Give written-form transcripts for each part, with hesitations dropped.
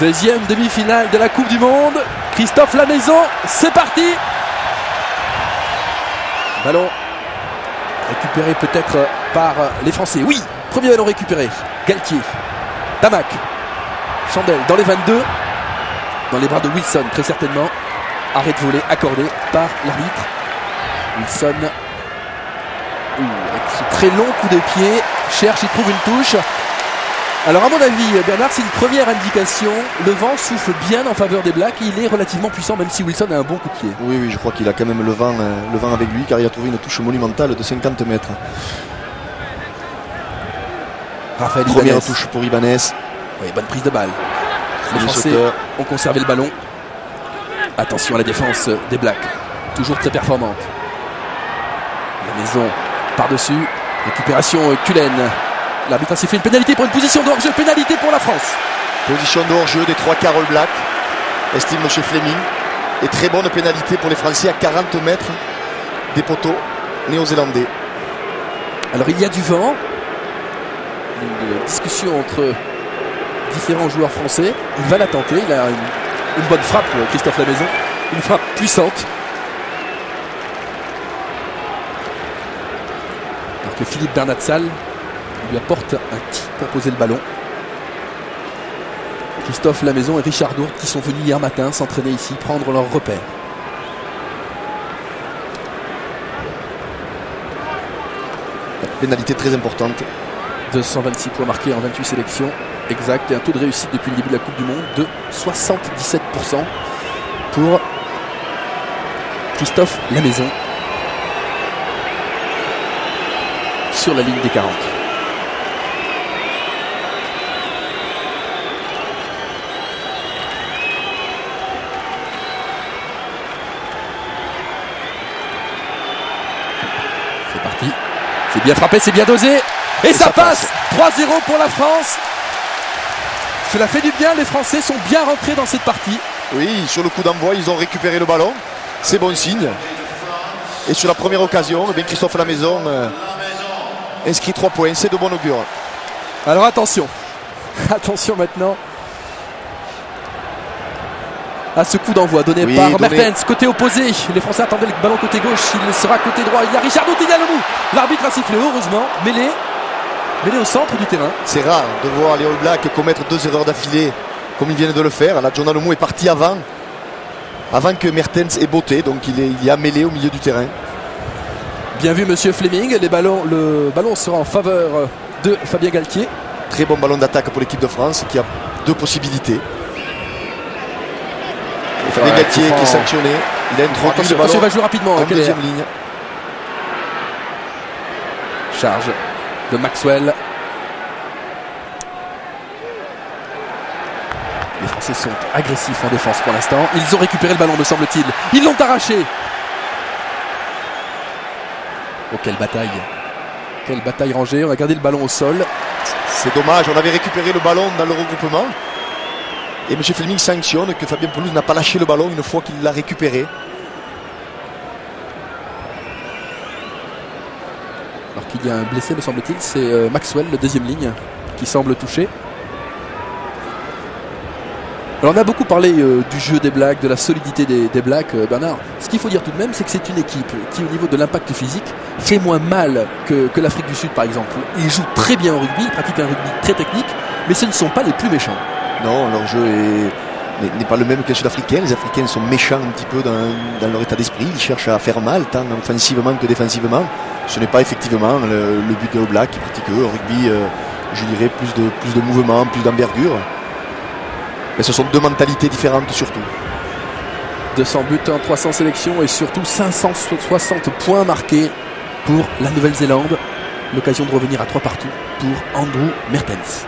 Deuxième demi-finale de la Coupe du Monde. Christophe Lamaison, c'est parti. Ballon récupéré peut-être par les Français. Oui, premier ballon récupéré. Galtier, Tamac, Chandel dans les 22. Dans les bras de Wilson, très certainement. Arrêt de volée accordé par l'arbitre. Wilson, avec ce très long coup de pied, cherche, il trouve une touche. Alors à mon avis, Bernard, c'est une première indication. Le vent souffle bien en faveur des Blacks. Il est relativement puissant, même si Wilson a un bon coup de pied. Oui, je crois qu'il a quand même le vent avec lui, car il a trouvé une touche monumentale de 50 mètres. Raphaël Première Ibanez. touche pour Ibanez. Oui, bonne prise de balle. Les Premier Français sauteur. ont conservé le ballon. Attention à la défense des Blacks. Toujours très performante. La maison par-dessus. Récupération Cullen. L'arbitre a sifflé une pénalité pour une position de hors-jeu. Pénalité pour la France. Position de hors-jeu des 3 quarts All Black, estime M. Fleming. Et très bonne pénalité pour les Français à 40 mètres des poteaux néo-zélandais. Alors il y a du vent. Une discussion entre différents joueurs français. Il va la tenter. Il a une bonne frappe, Christophe Lamaison. Une frappe puissante. Alors que Philippe Bernatsal lui apporte un tir pour poser le ballon. Christophe Lamaison et Richard Dourte qui sont venus hier matin s'entraîner ici, prendre leurs repères. Pénalité très importante. 226 points marqués en 28 sélections exact et un taux de réussite depuis le début de la Coupe du Monde de 77% pour Christophe Lamaison sur la ligne des 40. C'est parti, c'est bien frappé, c'est bien dosé. Et ça passe 3-0 pour la France. Cela fait du bien, les Français sont bien rentrés dans cette partie. Oui, sur le coup d'envoi, ils ont récupéré le ballon. C'est bon signe. Et sur la première occasion, eh bien, Christophe Lamaison inscrit 3 points. C'est de bon augure. Alors attention. Attention maintenant à ce coup d'envoi donné par Mertens, côté opposé. Les Français attendaient le ballon côté gauche. Il sera côté droit. Il y a Richard Dourte, il y a le bout. L'arbitre a sifflé, heureusement. Mêlé au centre du terrain. C'est rare de voir les All Blacks commettre 2 erreurs d'affilée comme ils viennent de le faire. Là, John Alomou est parti avant que Mertens ait botté. Donc il y a mêlé au milieu du terrain. Bien vu monsieur Fleming. Le ballon sera en faveur de Fabien Galtier. Très bon ballon d'attaque pour l'équipe de France qui a 2 possibilités. Fabien Galtier qui est sanctionné. Il a introduit le ballon. Il va jouer rapidement en deuxième ligne. Charge de Maxwell. Les Français sont agressifs en défense pour l'instant. Ils ont récupéré le ballon, me semble-t-il. Ils l'ont arraché. Oh, quelle bataille. Quelle bataille rangée. On a gardé le ballon au sol. C'est dommage. On avait récupéré le ballon dans le regroupement. Et M. Fleming sanctionne que Fabien Pelouse n'a pas lâché le ballon une fois qu'il l'a récupéré. Alors qu'il y a un blessé, me semble-t-il, c'est Maxwell, le deuxième ligne, qui semble touché. Alors on a beaucoup parlé du jeu des Blacks, de la solidité des Blacks, Bernard. Ce qu'il faut dire tout de même, c'est que c'est une équipe qui, au niveau de l'impact physique, fait moins mal que l'Afrique du Sud, par exemple. Ils jouent très bien au rugby, ils pratiquent un rugby très technique, mais ce ne sont pas les plus méchants. Non, leur jeu n'est pas le même que les Sud-Africains. Les Africains sont méchants un petit peu dans leur état d'esprit. Ils cherchent à faire mal, tant offensivement que défensivement. Ce n'est pas effectivement le but des All Blacks qui pratiquent un rugby, je dirais, plus de mouvement, plus d'envergure. Mais ce sont 2 mentalités différentes surtout. 200 buts en 300 sélections et surtout 560 points marqués pour la Nouvelle-Zélande. L'occasion de revenir à 3 partout pour Andrew Mertens.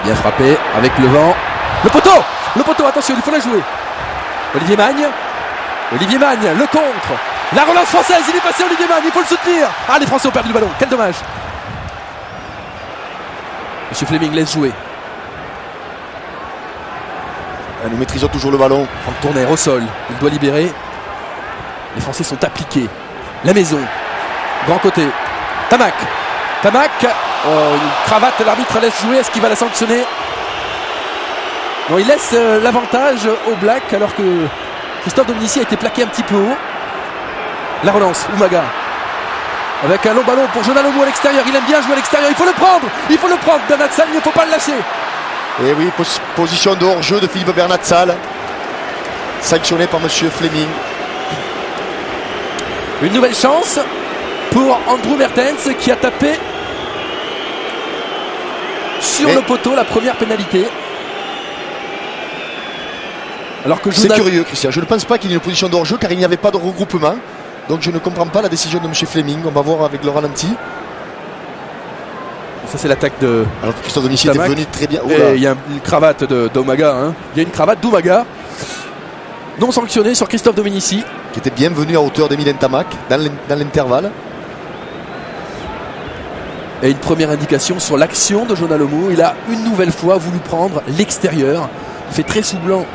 Bien frappé avec le vent. Le poteau, attention, il faut la jouer. Olivier Magne, le contre. La relance française, il est passé Olivier Magne, il faut le soutenir. Ah, les Français ont perdu le ballon, quel dommage. Monsieur Fleming laisse jouer. Nous maîtrisons toujours le ballon. Franck Tourner au sol, il doit libérer. Les Français sont appliqués. La maison, grand côté. Tamac Tamac, une cravate, l'arbitre laisse jouer, est-ce qu'il va la sanctionner? Non, il laisse l'avantage aux Blacks alors que Christophe Dominici a été plaqué un petit peu haut. La relance, Umaga. Avec un long ballon pour Jonah Lomu à l'extérieur. Il aime bien jouer à l'extérieur. Il faut le prendre. Bernat Sall, il ne faut pas le lâcher. Et oui, position de hors-jeu de Philippe Bernat Sall. Sanctionné par monsieur Fleming. Une nouvelle chance pour Andrew Mertens qui a tapé sur le poteau la première pénalité. Alors que c'est curieux, Christian. Je ne pense pas qu'il y ait une position de hors-jeu car il n'y avait pas de regroupement. Donc je ne comprends pas la décision de M. Fleming. On va voir avec le ralenti. Ça c'est l'attaque de... Alors que Christophe Dominici était venu très bien. Et il y a une cravate d'Umaga. Hein. Il y a une cravate d'Umaga non sanctionnée sur Christophe Dominici. Qui était bienvenu à hauteur d'Emile Ntamak dans l'intervalle. Et une première indication sur l'action de Jonah Lomu. Il a une nouvelle fois voulu prendre l'extérieur. Il fait très souvent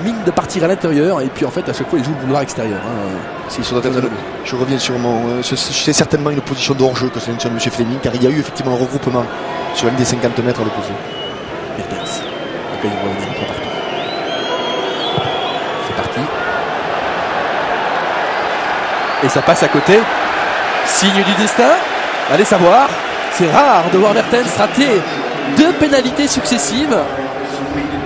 mine de partir à l'intérieur et puis en fait à chaque fois il joue le boulevard extérieur. Je reviens sur c'est certainement une position de hors-jeu que sélectionne M. Fleming car il y a eu effectivement un regroupement sur une des 50 mètres à l'opposé. Mertens. Il va revenir un peu partout. C'est parti. Et ça passe à côté. Signe du destin. Allez savoir. C'est rare de voir Mertens rater 2 pénalités successives.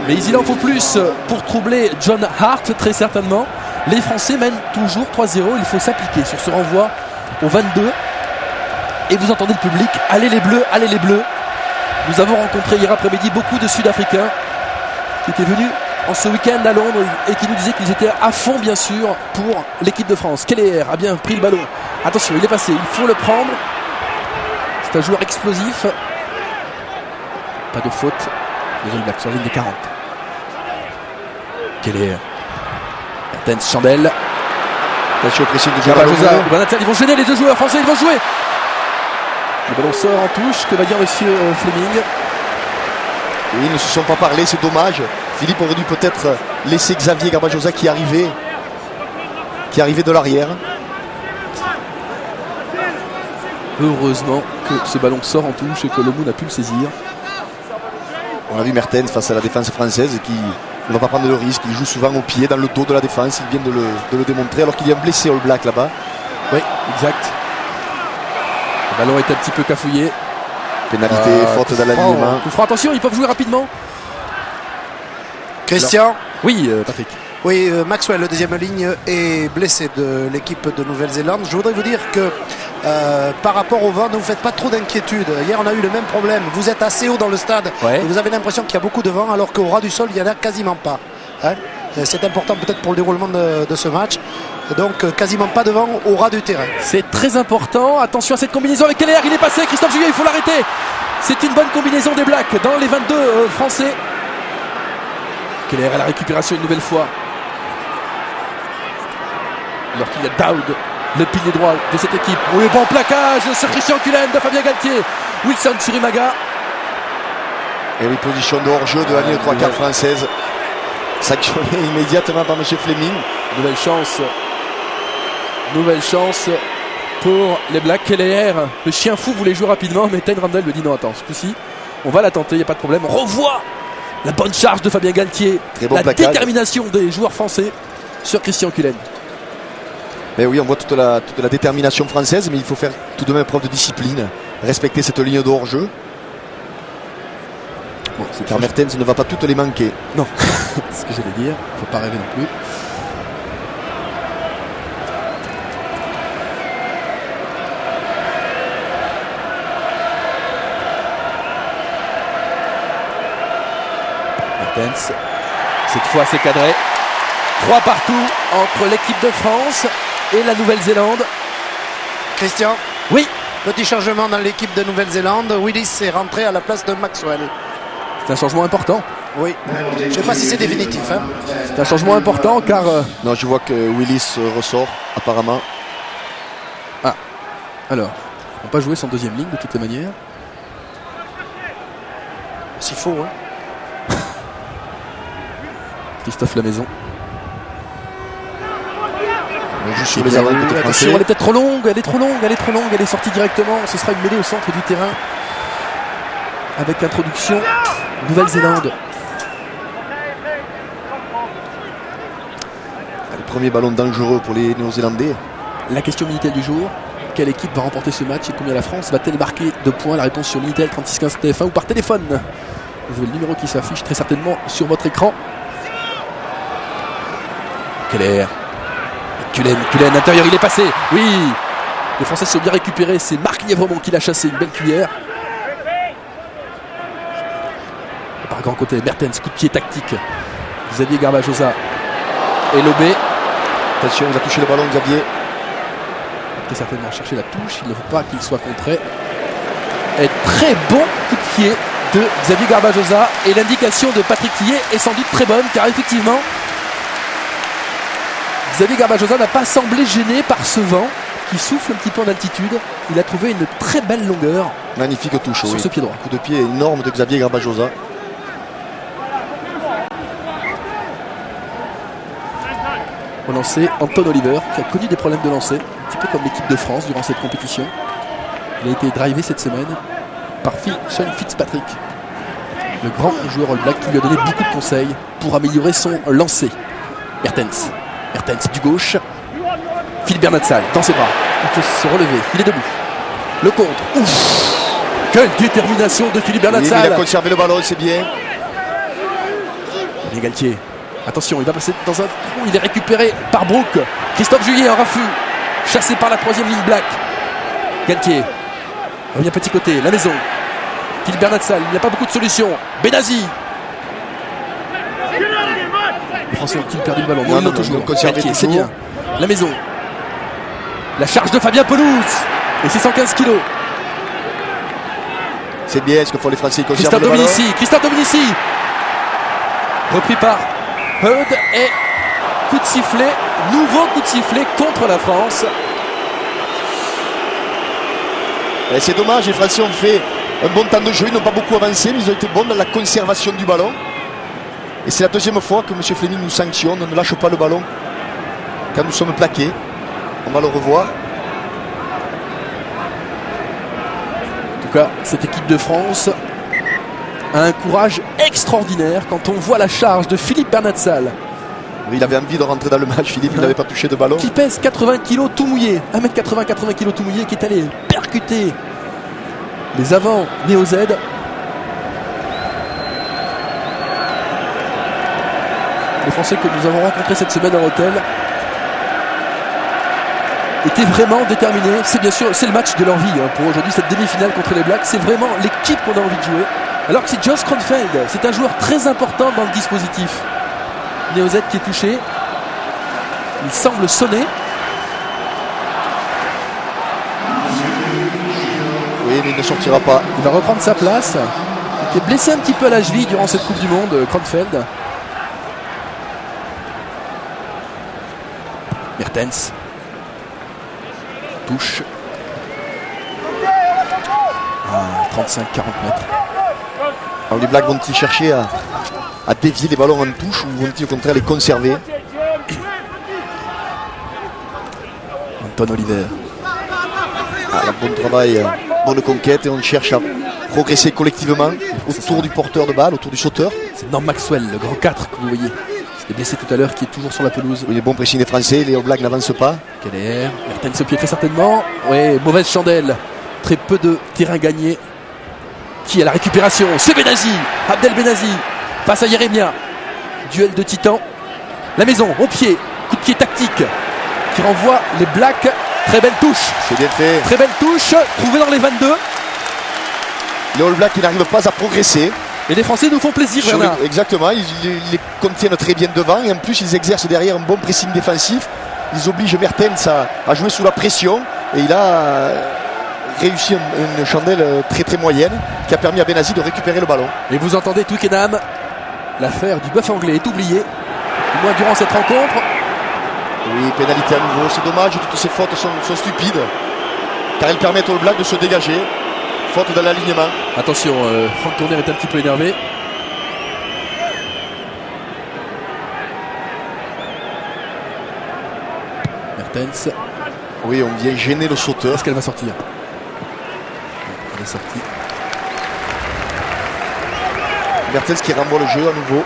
Mais il en faut plus pour troubler John Hart, très certainement. Les Français mènent toujours 3-0. Il faut s'appliquer sur ce renvoi au 22. Et vous entendez le public. Allez les Bleus, allez les Bleus. Nous avons rencontré hier après-midi beaucoup de Sud-Africains qui étaient venus en ce week-end à Londres et qui nous disaient qu'ils étaient à fond, bien sûr, pour l'équipe de France. Keller a bien pris le ballon. Attention, il est passé. Il faut le prendre. C'est un joueur explosif. Pas de faute. Les All Blacks sur la ligne des 40. Keller. Mertens, Chandel. Attention au pressing de Garbajosa. Ils vont gêner les deux joueurs français, ils vont jouer. Le ballon sort en touche. Que va dire monsieur Fleming? Oui, ils ne se sont pas parlé, c'est dommage. Philippe aurait dû peut-être laisser Xavier Garbajosa qui arrivait de l'arrière. Heureusement que ce ballon sort en touche et que Lomu n'a pu le saisir. On a vu Mertens face à la défense française qui ne va pas prendre le risque. Il joue souvent au pied, dans le dos de la défense. Il vient de le démontrer alors qu'il y a un blessé All Black là-bas. Oui, exact. Le ballon est un petit peu cafouillé. Pénalité, faute dans l'alignement. Attention, ils peuvent jouer rapidement. Christian. Alors, oui, Patrick. Oui, Maxwell, le deuxième ligne, est blessé de l'équipe de Nouvelle-Zélande. Je voudrais vous dire que par rapport au vent, ne vous faites pas trop d'inquiétude. Hier, on a eu le même problème. Vous êtes assez haut dans le stade et vous avez l'impression qu'il y a beaucoup de vent, alors qu'au ras du sol, il n'y en a quasiment pas. Hein, c'est important peut-être pour le déroulement de ce match. Donc, quasiment pas de vent au ras du terrain. C'est très important. Attention à cette combinaison avec Keller. Il est passé. Christophe Juillet, il faut l'arrêter. C'est une bonne combinaison des Blacks dans les 22 Français. Keller à la récupération une nouvelle fois. Alors qu'il y a Daoud, le pilier droit de cette équipe. Oui, bon plaquage sur Christian Cullen de Fabien Galtier. Wilson sur Umaga. Et oui, position de hors-jeu de la ligne 3/4 française. Sanctionné immédiatement par M. Fleming. Nouvelle chance pour les Blacks. Keller, le chien fou voulait jouer rapidement, mais Tyne Randall me dit non, attends, ce coup-ci, on va la tenter, il n'y a pas de problème. On revoit la bonne charge de Fabien Galtier. Très bon la plaquage. Détermination des joueurs français sur Christian Cullen. Mais oui, on voit toute la détermination française, mais il faut faire tout de même preuve de discipline, respecter cette ligne de hors-jeu. Bon, car Mertens ne va pas toutes les manquer. Non, c'est ce que j'allais dire, il ne faut pas rêver non plus. Mertens, cette fois c'est cadré. 3 partout entre l'équipe de France et la Nouvelle-Zélande. Christian. Oui. Petit changement dans l'équipe de Nouvelle-Zélande. Willis est rentré à la place de Maxwell. C'est un changement important. Oui. Je ne sais pas si c'est définitif. Hein. C'est un changement important car... Non, je vois que Willis ressort apparemment. Ah. Alors, on va pas jouer son deuxième ligne de toutes les manières. S'il faut. Hein. Christophe Lamaison. Juste sur les avant côté attention, français. elle est peut-être trop longue, elle est trop longue, elle est sortie directement. Ce sera une mêlée au centre du terrain avec introduction Nouvelle-Zélande. Le premier ballon dangereux pour les Néo-Zélandais. La question Minitel du jour: quelle équipe va remporter ce match et combien la France va-t-elle marquer de points? La réponse sur Minitel 3615 TF1 ou par téléphone. Vous avez le numéro qui s'affiche très certainement sur votre écran. Keller. Cullen, intérieur, il est passé. Oui, les Français sont bien récupérés. C'est Marc Lièvremont qui l'a chassé, une belle cuillère. Par grand côté, Mertens, coup de pied tactique. Xavier Garbajosa et Lobé. Attention, il a touché le ballon, Xavier. Il peut certainement chercher la touche. Il ne faut pas qu'il soit contré. Et très bon coup de pied de Xavier Garbajosa. Et l'indication de Patrick Tillier est sans doute très bonne, car effectivement, Xavier Garbajosa n'a pas semblé gêné par ce vent qui souffle un petit peu en altitude. Il a trouvé une très belle longueur. Magnifique touche sur ce pied droit. Coup de pied énorme de Xavier Garbajosa. Au lancer, Anton Oliver, qui a connu des problèmes de lancer, un petit peu comme l'équipe de France durant cette compétition. Il a été drivé cette semaine par Sean Fitzpatrick, le grand joueur All Black, qui lui a donné beaucoup de conseils pour améliorer son lancer. Mertens du gauche. Philippe Bernatsal dans ses bras. Il peut se relever. Il est debout. Le contre. Ouf! Quelle détermination de Philippe Bernatsal. Oui, il a conservé le ballon, c'est bien. Et Galtier. Attention, il va passer dans un trou. Il est récupéré par Brook. Christophe Juillet en raffut. Chassé par la troisième ligne Black. Galtier. Revient petit côté. La maison. Philippe Bernatsal. Il n'y a pas beaucoup de solutions. Benazi. Les Français ont-ils perdu le ballon? Non, toujours. Galtier, c'est bien. La maison. La charge de Fabien Pelouse. Et c'est 115 kilos. C'est bien ce que font les Français. Ils conservent le ballon. Christophe Dominici. Repris par Heud et coup de sifflet. Nouveau coup de sifflet contre la France. Et c'est dommage, les Français ont fait un bon temps de jeu. Ils n'ont pas beaucoup avancé, mais ils ont été bons dans la conservation du ballon. Et c'est la deuxième fois que M. Fleming nous sanctionne. On ne lâche pas le ballon quand nous sommes plaqués. On va le revoir. En tout cas, cette équipe de France a un courage extraordinaire quand on voit la charge de Philippe Bernatsal. Il avait envie de rentrer dans le match, Philippe. Il n'avait pas touché de ballon. Qui pèse 80 kg tout mouillé. 1m80, 80 kg tout mouillé, qui est allé percuter les avants Néo-Z. Les Français que nous avons rencontrés cette semaine en hôtel étaient vraiment déterminés. C'est bien sûr, c'est le match de leur vie pour aujourd'hui, cette demi-finale contre les Blacks. C'est vraiment l'équipe qu'on a envie de jouer. Alors que c'est Josh Kronfeld, c'est un joueur très important dans le dispositif. Néo-Z qui est touché. Il semble sonner. Oui, mais il ne sortira pas. Il va reprendre sa place. Il était blessé un petit peu à la cheville durant cette Coupe du Monde, Kronfeld. Mertens. Touche. 35-40 mètres. Alors les Blacks vont-ils chercher à dévier les ballons en touche ou vont-ils au contraire les conserver? Anton Oliver. Bon travail, bonne conquête et on cherche à progresser collectivement autour du porteur de balle, autour du sauteur. C'est Norm Maxwell, le grand 4 que vous voyez. Il est blessé tout à l'heure, qui est toujours sur la pelouse. Oui, les bons pressing des Français, les All Blacks n'avancent pas. Keller, Mertens au pied très certainement. Oui, mauvaise chandelle. Très peu de terrain gagné. Qui a la récupération? C'est Benazi. Abdel Benazi face à Yeremia. Duel de titans. La maison au pied. Coup de pied tactique qui renvoie les Blacks. Très belle touche. C'est bien fait. Très belle touche. Trouvée dans les 22. Les All Blacks n'arrivent pas à progresser. Et les Français nous font plaisir, Bernard. Exactement. Ils les contiennent très bien devant. Et en plus, ils exercent derrière un bon pressing défensif. Ils obligent Mertens à jouer sous la pression. Et il a réussi une chandelle très très moyenne qui a permis à Benazi de récupérer le ballon. Et vous entendez Twickenham, l'affaire du bœuf anglais est oubliée, au moins durant cette rencontre. Oui, pénalité à nouveau, c'est dommage, toutes ces fautes sont stupides car elles permettent aux Blacks de se dégager. Faute dans l'alignement. Attention, Franck Tourner est un petit peu énervé. Mertens. Oui, on vient gêner le sauteur. Est-ce qu'elle va sortir? Elle est sortie. Mertens qui renvoie le jeu à nouveau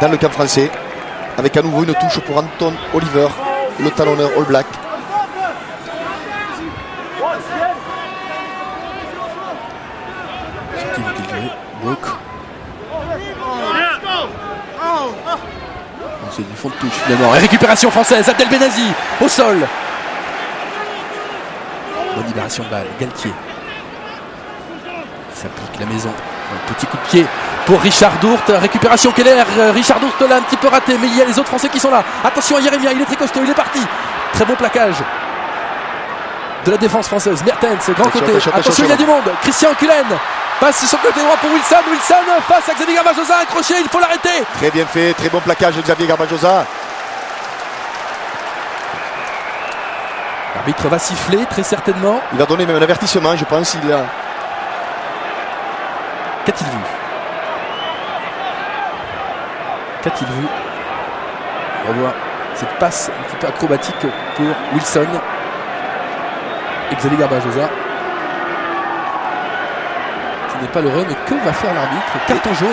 dans le camp français. Avec à nouveau une touche pour Anton Oliver, le talonneur All Black. C'est du fond de touche finalement. Et récupération française, Abdel Benazi au sol. Bonne libération de balle, Galtier. Ça pique la maison. Un petit coup de pied pour Richard Dourte. Récupération Keller. Richard Dourte l'a un petit peu raté, mais il y a les autres Français qui sont là. Attention à Jérémia, il est très costaud, il est parti. Très bon plaquage de la défense française. Mertens, grand côté. Attention, il y a du monde. Christian Cullen passe sur le côté droit pour Wilson. Wilson face à Xavier Garbajosa. Accroché, il faut l'arrêter. Très bien fait, très bon plaquage de Xavier Garbajosa. L'arbitre va siffler très certainement. Il va donner même un avertissement, je pense. Qu'a-t-il vu? Qu'a-t-il vu? On revoit cette passe un petit peu acrobatique pour Wilson et Xavier Garbajosa. Ce n'est pas l'heureux, mais que va faire l'arbitre? Carton jaune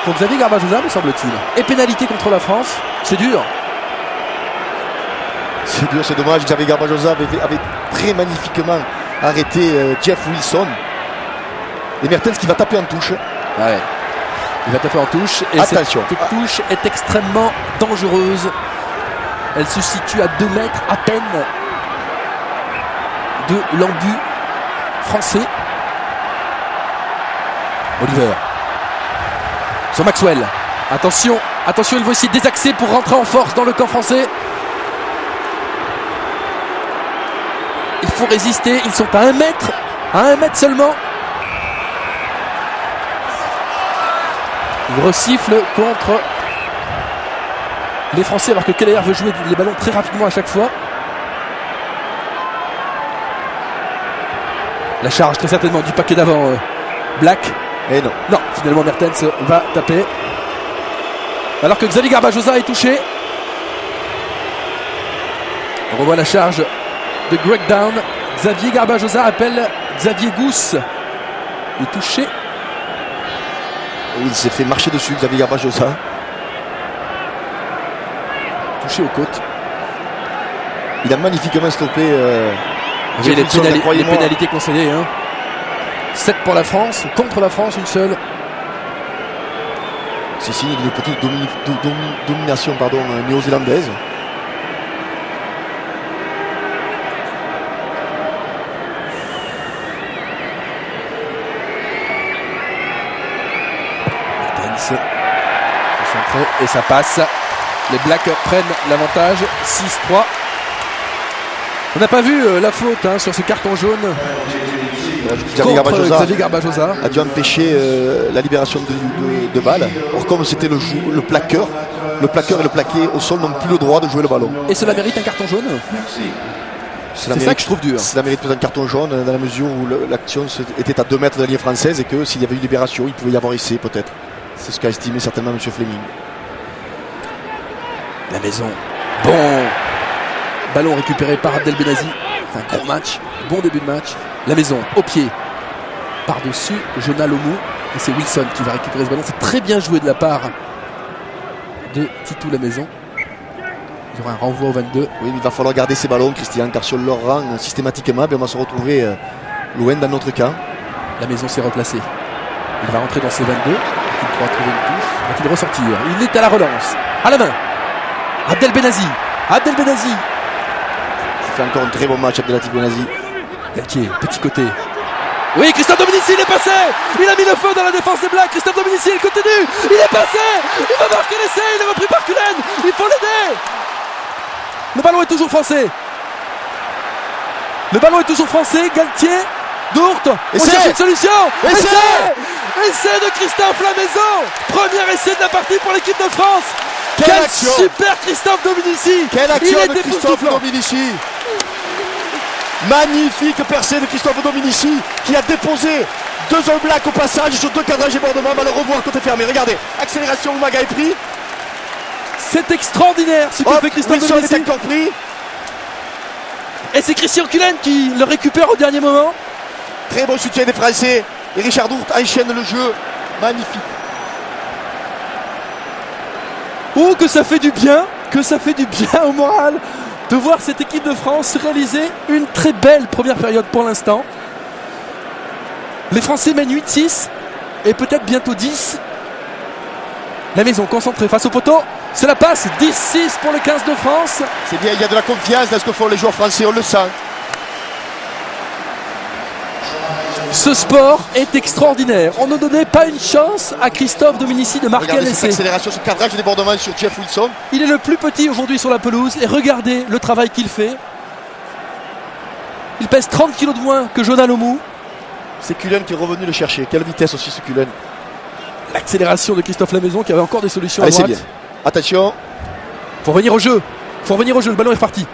pour Xavier Garbajosa, me semble-t-il. Et pénalité contre la France. C'est dur. C'est dur, c'est dommage. Xavier Garbajosa avait très magnifiquement arrêté Jeff Wilson. Et Mertens qui va taper en touche. Ouais. Il va taper en touche. Et attention. Cette touche est extrêmement dangereuse. Elle se situe à 2 mètres à peine de l'embut français. Oliver. Sur Maxwell. Attention, attention, il va essayer de désaxer pour rentrer en force dans le camp français. Il faut résister. Ils sont à 1 mètre. À 1 mètre seulement. Il resiffle contre les Français alors que Keller veut jouer les ballons très rapidement à chaque fois. La charge très certainement du paquet d'avant Black. Et non. Non, finalement Mertens va taper. Alors que Xavier Garbajosa est touché. On revoit la charge de Greg Down. Xavier Garbajosa appelle Xavier Gousse. Il est touché. Oui, il s'est fait marcher dessus, Xavier Garbajosa. Touché aux côtes. Il a magnifiquement stoppé les pénalités concédées. 7 pour la France, contre la France, une seule. C'est signe d'une petite domination néo-zélandaise. Et ça passe. Les Blacks prennent l'avantage. 6-3. On n'a pas vu la faute sur ce carton jaune contre Xavier Garbajosa. A dû empêcher la libération de balles. Or comme c'était le plaqueur et le plaqué au sol n'ont plus le droit de jouer le ballon. Et cela mérite un carton jaune. C'est ça que je trouve dur. Cela mérite peut-être un carton jaune dans la mesure où l'action était à 2 mètres de la ligne française et que s'il y avait eu libération, il pouvait y avoir essai peut-être. C'est ce qu'a estimé certainement M. Fleming. La maison. Bon. Ballon récupéré par Abdel Benazi. Un gros match. Bon début de match. La maison au pied. Par-dessus Jonah Lomou. Et c'est Wilson qui va récupérer ce ballon. C'est très bien joué de la part de Titou La Maison. Il y aura un renvoi au 22. Oui, il va falloir garder ces ballons, Christian, car si on leur rend systématiquement, on va se retrouver loin dans notre camp. La Maison s'est replacée. Il va rentrer dans ses 22. Il pourra trouver une touche. Va-t-il ressortir? Il est à la relance. À la main. Abdel Benazi. Abdel Benazi. Il fait encore un très bon match, Abdelatif Benazi. Galtier, petit côté. Oui, Christophe Dominici, il est passé. Il a mis le feu dans la défense des Blacks. Christophe Dominici, il continue. Il est passé. Il va marquer l'essai. Il est repris par Cullen. Il faut l'aider. Le ballon est toujours français. Le ballon est toujours français. Galtier, Dourte. On cherche une solution. Essai de Christophe La Maison. Premier essai de la partie pour l'équipe de France. Quel super Christophe Dominici. Quelle action de Christophe Dominici. Magnifique percée de Christophe Dominici qui a déposé 2 All Blacks au passage sur 2 cadrages et bordements. On va le revoir côté fermé. Regardez, accélération, Umaga est pris. C'est extraordinaire ce que fait Christophe Wilson Dominici. est encore pris. Et c'est Christian Cullen qui le récupère au dernier moment. Très bon soutien des Français. Et Richard Dourt enchaîne le jeu. Magnifique. Oh, que ça fait du bien au moral de voir cette équipe de France réaliser une très belle première période pour l'instant. Les Français mènent 8-6 et peut-être bientôt 10. La maison concentrée face au poteau. C'est la passe, 10-6 pour le 15 de France. C'est bien, il y a de la confiance dans ce que font les joueurs français, on le sent. Ce sport est extraordinaire. On ne donnait pas une chance à Christophe Dominici de marquer un essai. Cette accélération, ce cadrage de débordement sur Jeff Wilson. Il est le plus petit aujourd'hui sur la pelouse et regardez le travail qu'il fait. Il pèse 30 kg de moins que Jonah Lomu. C'est Cullen qui est revenu le chercher. Quelle vitesse aussi ce Cullen. L'accélération de Christophe Lamaison qui avait encore des solutions à droite. C'est bien. Attention. Faut revenir au jeu. Le ballon est reparti.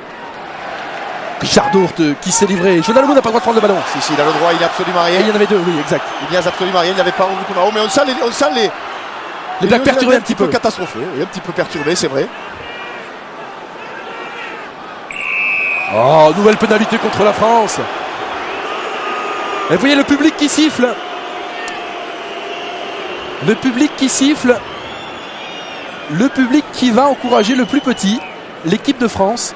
Richard Dourt qui s'est livré. Jonah Lomu n'a pas le droit de prendre le ballon. Si, il a le droit, il n'y a absolument rien. Et il y en avait deux, oui, exact. Il n'y a absolument rien, il n'y avait pas beaucoup de mais on sent les Blacks perturbés un petit peu. Catastrophés, oui, un petit peu perturbés, c'est vrai. Oh, nouvelle pénalité contre la France. Et vous voyez le public qui siffle. Le public qui siffle. Le public qui va encourager le plus petit, l'équipe de France.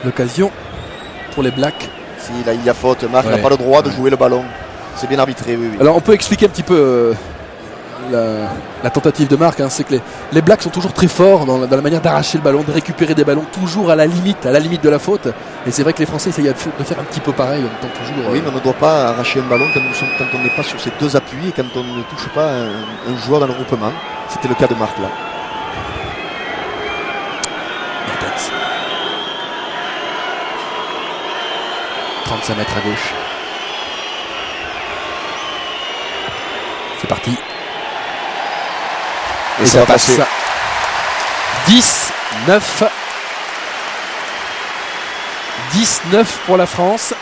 L'occasion pour les Blacks. Si, là il y a faute, Marc n'a pas le droit de jouer le ballon. C'est bien arbitré, oui. Alors on peut expliquer un petit peu la tentative de Marc, hein, c'est que les Blacks sont toujours très forts dans la manière d'arracher le ballon, de récupérer des ballons, toujours à la limite de la faute. Et c'est vrai que les Français essayent de faire un petit peu pareil. Toujours, oui, mais on ne doit pas arracher un ballon quand on n'est pas sur ces deux appuis et quand on ne touche pas un joueur dans le regroupement. C'était le cas de Marc là. 35 mètres à gauche. C'est parti. Et ça passe. 10-9. 10-9 pour la France.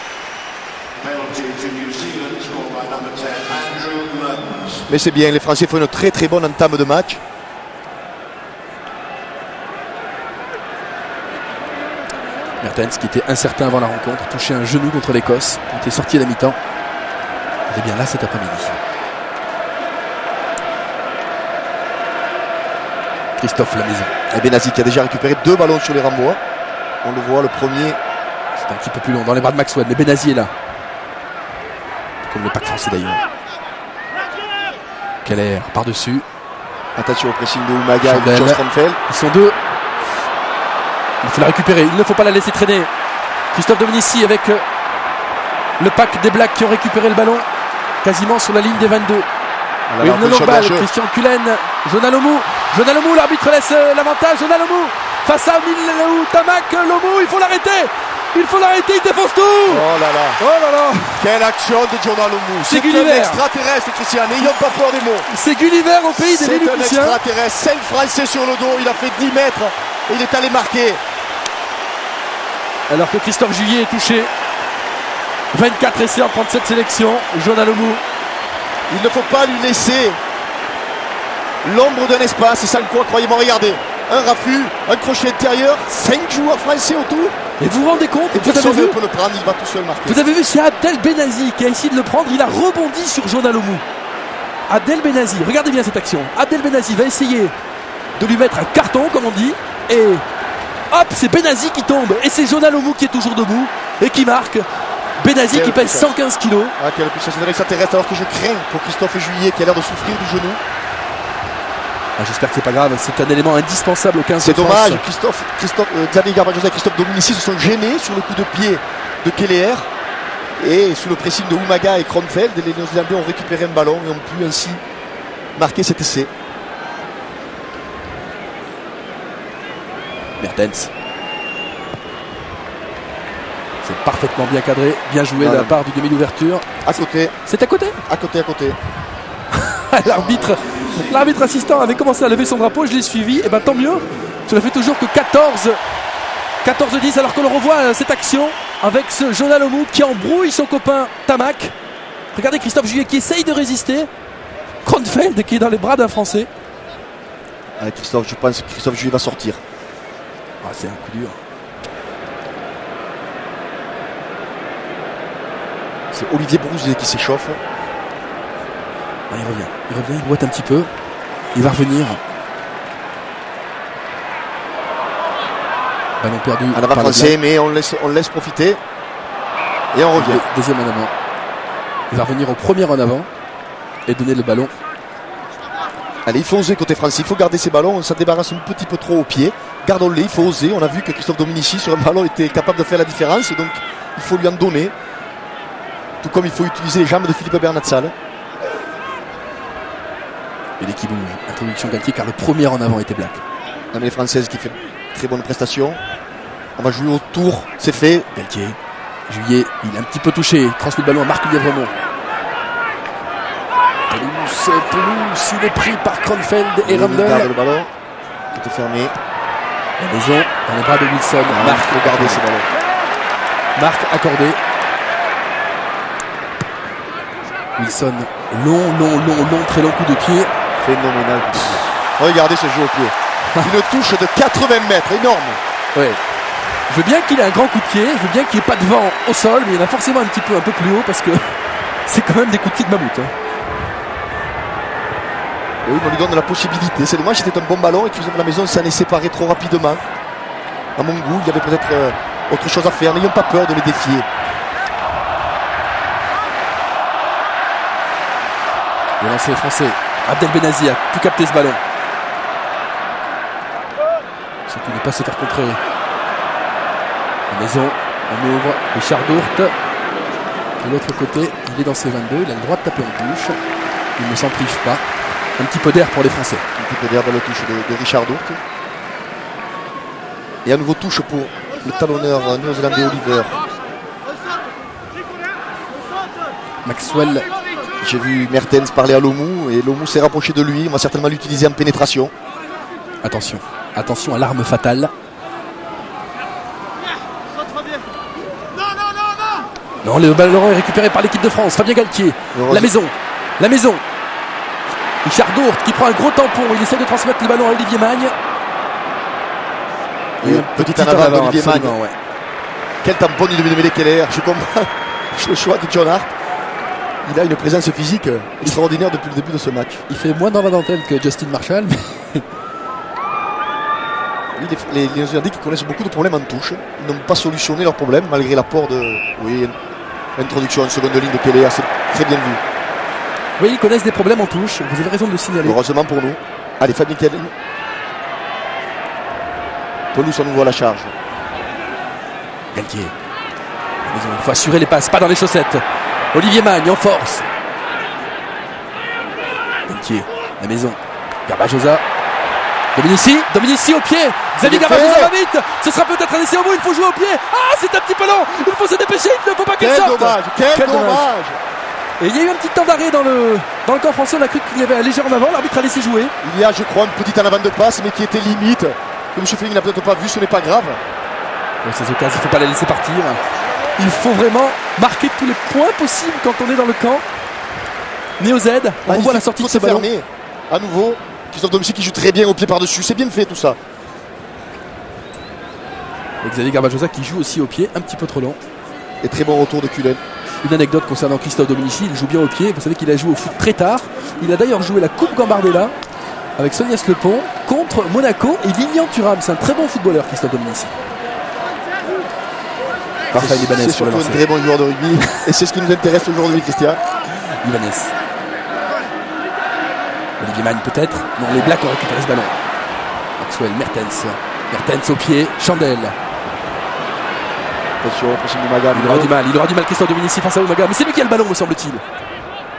Mais c'est bien, les Français font une très très bonne entame de match. Mertens qui était incertain avant la rencontre, touché un genou contre l'Écosse, qui était sorti à la mi-temps. Il est bien là cet après-midi. Christophe Lamaison. Et Benazi qui a déjà récupéré 2 ballons sur les Rambois. On le voit, le premier. C'est un petit peu plus long dans les bras de Maxwell, mais Benazi est là. Comme le pack français d'ailleurs. Keller par-dessus. Attention au pressing de Umaga et de Josh Ronfeld. Ils sont deux. Il faut la récupérer, il ne faut pas la laisser traîner. Christophe Dominici avec le pack des Blacks qui ont récupéré le ballon quasiment sur la ligne des 22. Une longue balle, Christian Cullen, Jonah Lomu, l'arbitre laisse l'avantage, Jonah Lomu face à Milou Tamak, Lomu, il faut l'arrêter, il défonce tout. Oh là là. Quelle action de Jonah Lomu. C'est un extraterrestre, Christian, n'ayons pas peur des mots. C'est Gulliver au pays des Lilliputiens. C'est un extraterrestre, 5 Français sur le dos, il a fait 10 mètres et il est allé marquer. Alors que Christophe Juillet est touché. 24 essais en 37 sélections. Jonah Lomu. Il ne faut pas lui laisser l'ombre d'un espace. Et sans quoi, croyez-moi, regardez. Un raffut, un crochet intérieur, 5 joueurs français autour. Et vous vous rendez compte, et personne ne peut le prendre, il va tout seul marquer. Vous avez vu, c'est Abdel Benazi qui a essayé de le prendre. Il a rebondi sur Jonah Lomu. Abdel Benazi, regardez bien cette action. Abdel Benazi va essayer de lui mettre un carton, comme on dit. Et hop, c'est Benazi qui tombe. Et c'est Jonah Lomu qui est toujours debout et qui marque. Benazi qui pèse 115 kg. Ah, quelle puissance extraterrestre, alors que je crains pour Christophe Juillet qui a l'air de souffrir du genou. Ah, j'espère que c'est pas grave, c'est un élément indispensable au 15 de France. C'est dommage, Xavier Garbajosa et Christophe Dominici se sont gênés sur le coup de pied de Keller. Et sous le pressing de Umaga et Kronfeld, les Néo-Zélandais ont récupéré un ballon et ont pu ainsi marquer cet essai. Mertens. C'est parfaitement bien cadré, bien joué de la part du demi d'ouverture. À côté. C'est à côté ? À côté. L'arbitre assistant avait commencé à lever son drapeau, je l'ai suivi, et bien tant mieux. Cela fait toujours que 14-10, alors que l'on revoit cette action avec ce Jonah Lomu qui embrouille son copain Tamak. Regardez Christophe Juillet qui essaye de résister. Kronfeld qui est dans les bras d'un Français. Christophe, je pense que Christophe Juillet va sortir. Ah, c'est un coup dur. C'est Olivier Brouze qui s'échauffe. Ah, il revient, il boite un petit peu. Il va revenir. Ballon perdu. En avant français, mais on laisse profiter. Et on revient. Deuxième en avant. Il va revenir au premier en avant et donner le ballon. Allez, il faut oser côté français, il faut garder ses ballons, on s'en débarrasse un petit peu trop au pied. Gardons-les, il faut oser. On a vu que Christophe Dominici sur un ballon était capable de faire la différence, donc il faut lui en donner. Tout comme il faut utiliser les jambes de Philippe Bernatsal. Et l'équipe bouge. Introduction Galtier car le premier en avant était Black. La mêlée française qui fait très bonne prestation. On va jouer au tour, c'est fait. Galtier. Juillet, il est un petit peu touché. Il transmet le ballon à Marc Lièvremont. Pelouse, il est pris par Kronfeld et Randall. Garde le ballon. Tout est fermé. La maison dans les bras de Wilson. Marc, regardez ce ballon. Marc accordé. Wilson, long, très long coup de pied. Phénoménal. Regardez ce jeu au pied. Une touche de 80 mètres, énorme. Ouais. Je veux bien qu'il ait un grand coup de pied, je veux bien qu'il n'y ait pas de vent au sol, mais il y en a forcément un peu plus haut parce que c'est quand même des coups de pied de mammouth. Oui, on lui donne la possibilité. C'est dommage, c'était un bon ballon et que la maison s'en est séparée trop rapidement. À mon goût, il y avait peut-être autre chose à faire. N'ayons pas peur de les défier. Le lancer français. Abdel Benazi a pu capter ce ballon. Surtout ne pas se faire contrer. La maison, on ouvre. Richard Dourte. De l'autre côté, il est dans ses 22. Il a le droit de taper en touche. Il ne s'en prive pas. Un petit peu d'air pour les Français. Un petit peu d'air dans la touche de Richard Dourte. Et à nouveau touche pour le talonneur néo-zélandais Oliver. Maxwell. J'ai vu Mertens parler à Lomou et Lomou s'est rapproché de lui. On va certainement l'utiliser en pénétration. Attention à l'arme fatale. Non, le ballon est récupéré par l'équipe de France. Fabien Galtier. La maison. Richard Dourte qui prend un gros tampon. Il essaie de transmettre le ballon à Olivier Magne. Et petit en avant d'Olivier Magne. Ouais. Quel tampon il devait mêler Keller. Je comprends le choix de John Hart. Il a une présence physique extraordinaire depuis le début de ce match. Il fait moins dans la dentelle que Justin Marshall. Mais... Oui, les Néo-Zélandais qui connaissent beaucoup de problèmes en touche. Ils n'ont pas solutionné leurs problèmes malgré l'apport de... Oui, l'introduction en seconde ligne de Keller, c'est très bien vu. Oui, ils connaissent des problèmes en touche. Vous avez raison de le signaler. Heureusement pour nous. Allez, Fabien Keller. Pelouse à nouveau à la charge. Galtier. Il faut assurer les passes, pas dans les chaussettes. Olivier Magne en force. Galtier, la maison. Garbajosa. Dominici au pied. Xavier Garbajosa va vite. Ce sera peut-être un essai au bout. Il faut jouer au pied. Ah, c'est un petit peu long. Il faut se dépêcher. Il ne faut pas qu'elle sorte. Quel dommage. Et il y a eu un petit temps d'arrêt dans le camp français. On a cru qu'il y avait un léger en avant. L'arbitre a laissé jouer. Il y a, je crois, une petite en avant de passe, mais qui était limite. Que M. Félix n'a peut-être pas vu. Ce n'est pas grave. Dans ces occasions, il ne faut pas la laisser partir. Il faut vraiment marquer tous les points possibles quand on est dans le camp. Néo-Z, on voit la sortie de ce ballon. Fermé. À nouveau, Christophe Dominici qui joue très bien au pied par-dessus. C'est bien fait tout ça. Et Xavier Garbajosa qui joue aussi au pied, un petit peu trop long. Et très bon retour de Cullen. Une anecdote concernant Christophe Dominici, il joue bien au pied. Vous savez qu'il a joué au foot très tard. Il a d'ailleurs joué la Coupe Gambardella avec Sonia Slepon contre Monaco et Lilian Thuram. C'est un très bon footballeur, Christophe Dominici. Parfait, Libanais. C'est surtout un très bon joueur de rugby. Et c'est ce qui nous intéresse aujourd'hui, Christian. Libanais. Olivier Magne peut-être. Non, les Blacks ont récupéré ce ballon. Maxwell, Mertens au pied. Chandel. Attention, possible de Maga. Il aura du mal Christophe Dominici face à Umaga. Mais c'est lui qui a le ballon, me semble-t-il.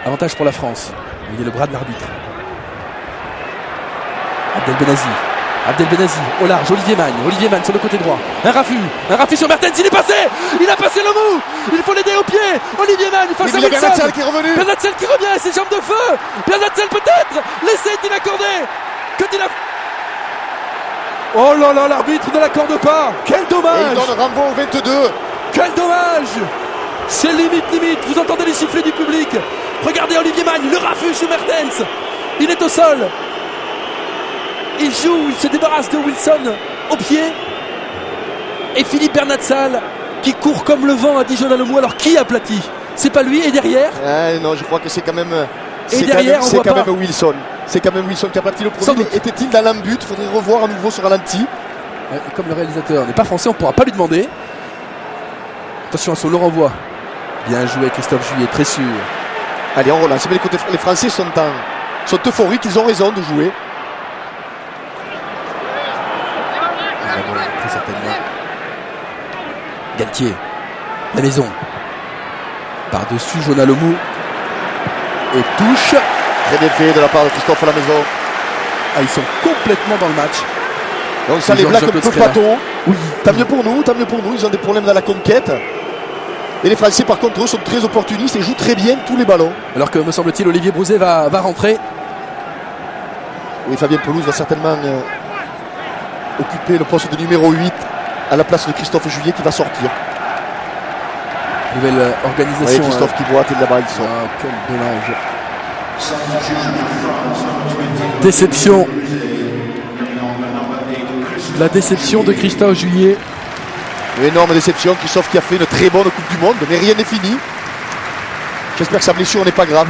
Avantage pour la France. Il y a le bras de l'arbitre. Abdel Benazi au large, Olivier Magne sur le côté droit. Un raffut sur Mertens, il a passé le mou. Il faut l'aider au pied. Olivier Magne face à Wilson. Bernatsal qui est revenu. Bernatsal qui revient, ses jambes de feu. Bernatsal peut-être. L'essai est inaccordé. Oh là là, l'arbitre ne l'accorde pas. Quel dommage. Et il donne renvoi au 22. Quel dommage. C'est limite. Vous entendez les sifflets du public. Regardez Olivier Magne, le raffut sur Mertens. Il est au sol. il joue, il se débarrasse de Wilson au pied. Et Philippe Bernatsal qui court comme le vent à Dijon Alomou. Alors qui aplatit? C'est pas lui. Et derrière non, je crois que c'est quand même. Et derrière, c'est quand même Wilson. C'est quand même Wilson qui a aplati le premier. Était-il dans l'embut? Il faudrait revoir à nouveau ce ralenti. Et comme le réalisateur n'est pas français, on ne pourra pas lui demander. Attention à son renvoi. Bien joué Christophe Juillet, très sûr. Allez, on relance. Mais les Français sont euphoriques, ils ont raison de jouer. Très certainement. Galtier, la maison. Par-dessus Jonah Lomou. Et touche. Très bien fait de la part de Christophe à la maison. Ah, ils sont complètement dans le match. Donc ça les blague un peu pato. Oui. Tant mieux pour nous. Ils ont des problèmes dans la conquête. Et les Français par contre eux sont très opportunistes et jouent très bien tous les ballons. Alors que me semble-t-il Olivier Brouzet va rentrer. Oui, Fabien Pelouse va certainement occuper le poste de numéro 8 à la place de Christophe Juillet qui va sortir. Nouvelle organisation. Oui, Christophe qui boite et là-bas il sort. Ah, quel dommage. Déception. La déception de Christophe Juillet. Une énorme déception. Christophe qui a fait une très bonne Coupe du Monde, mais rien n'est fini. J'espère que sa blessure n'est pas grave.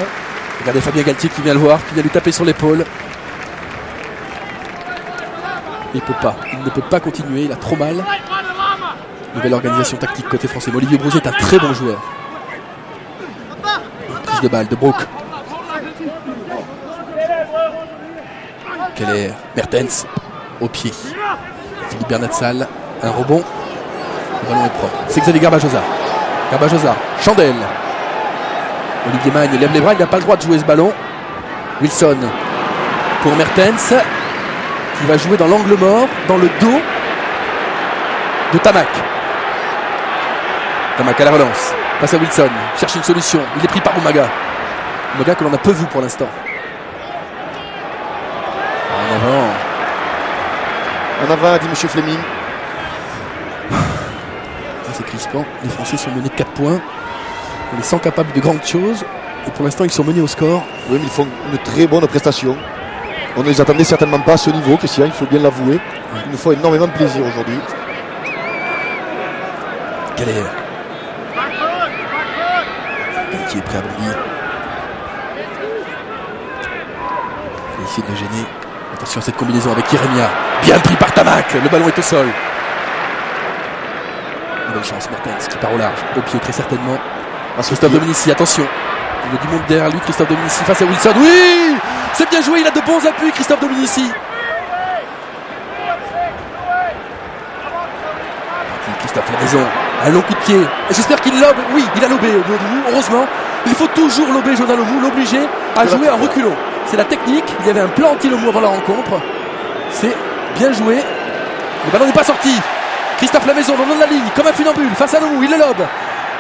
Regardez Fabien Galtier qui vient le voir, qui vient lui taper sur l'épaule. Il ne peut pas continuer, il a trop mal. Nouvelle organisation tactique côté français. Mais Olivier Brouzet est un très bon joueur. Prise de balle de Brook. Keller, Mertens au pied. Philippe Bernatsal, un rebond. Le ballon est propre. C'est Xavier Garbajosa. Chandel. Olivier Magne lève les bras, il n'a pas le droit de jouer ce ballon. Wilson pour Mertens qui va jouer dans l'angle mort, dans le dos de Tamac. Tamac à la relance. Passe à Wilson, cherche une solution. Il est pris par Umaga. Umaga que l'on a peu vu pour l'instant. En avant, dit M. Fleming. C'est crispant. Les Français sont menés de 4 points. On les sent capables de grandes choses. Et pour l'instant, ils sont menés au score. Oui, mais ils font une très bonne prestation. On ne les attendait certainement pas à ce niveau, Christian, il faut bien l'avouer. Ils nous font énormément de plaisir aujourd'hui. Keller. Qui est prêt à bondir. Il va essayer de le gêner. Attention à cette combinaison avec Iremia. Bien pris par Tamac. Le ballon est au sol. Nouvelle chance. Mertens qui part au large. Au pied très certainement. Christophe Dominici. Attention. Il y a du monde derrière lui. Christophe Dominici face à Wilson. Oui! C'est bien joué. Il a de bons appuis. Christophe Dominici. Christophe la maison. Un long coup de pied. Et j'espère qu'il lobe. Oui, il a lobé au bout de nous. Heureusement. Il faut toujours lober Jonah Lomou. L'obliger à jouer en reculons. C'est la technique. Il y avait un plan anti-Lomou avant la rencontre. C'est bien joué. Le ballon n'est pas sorti. Christophe Lamaison dans le long de la ligne, comme un funambule, face à Lomou, il le lobe.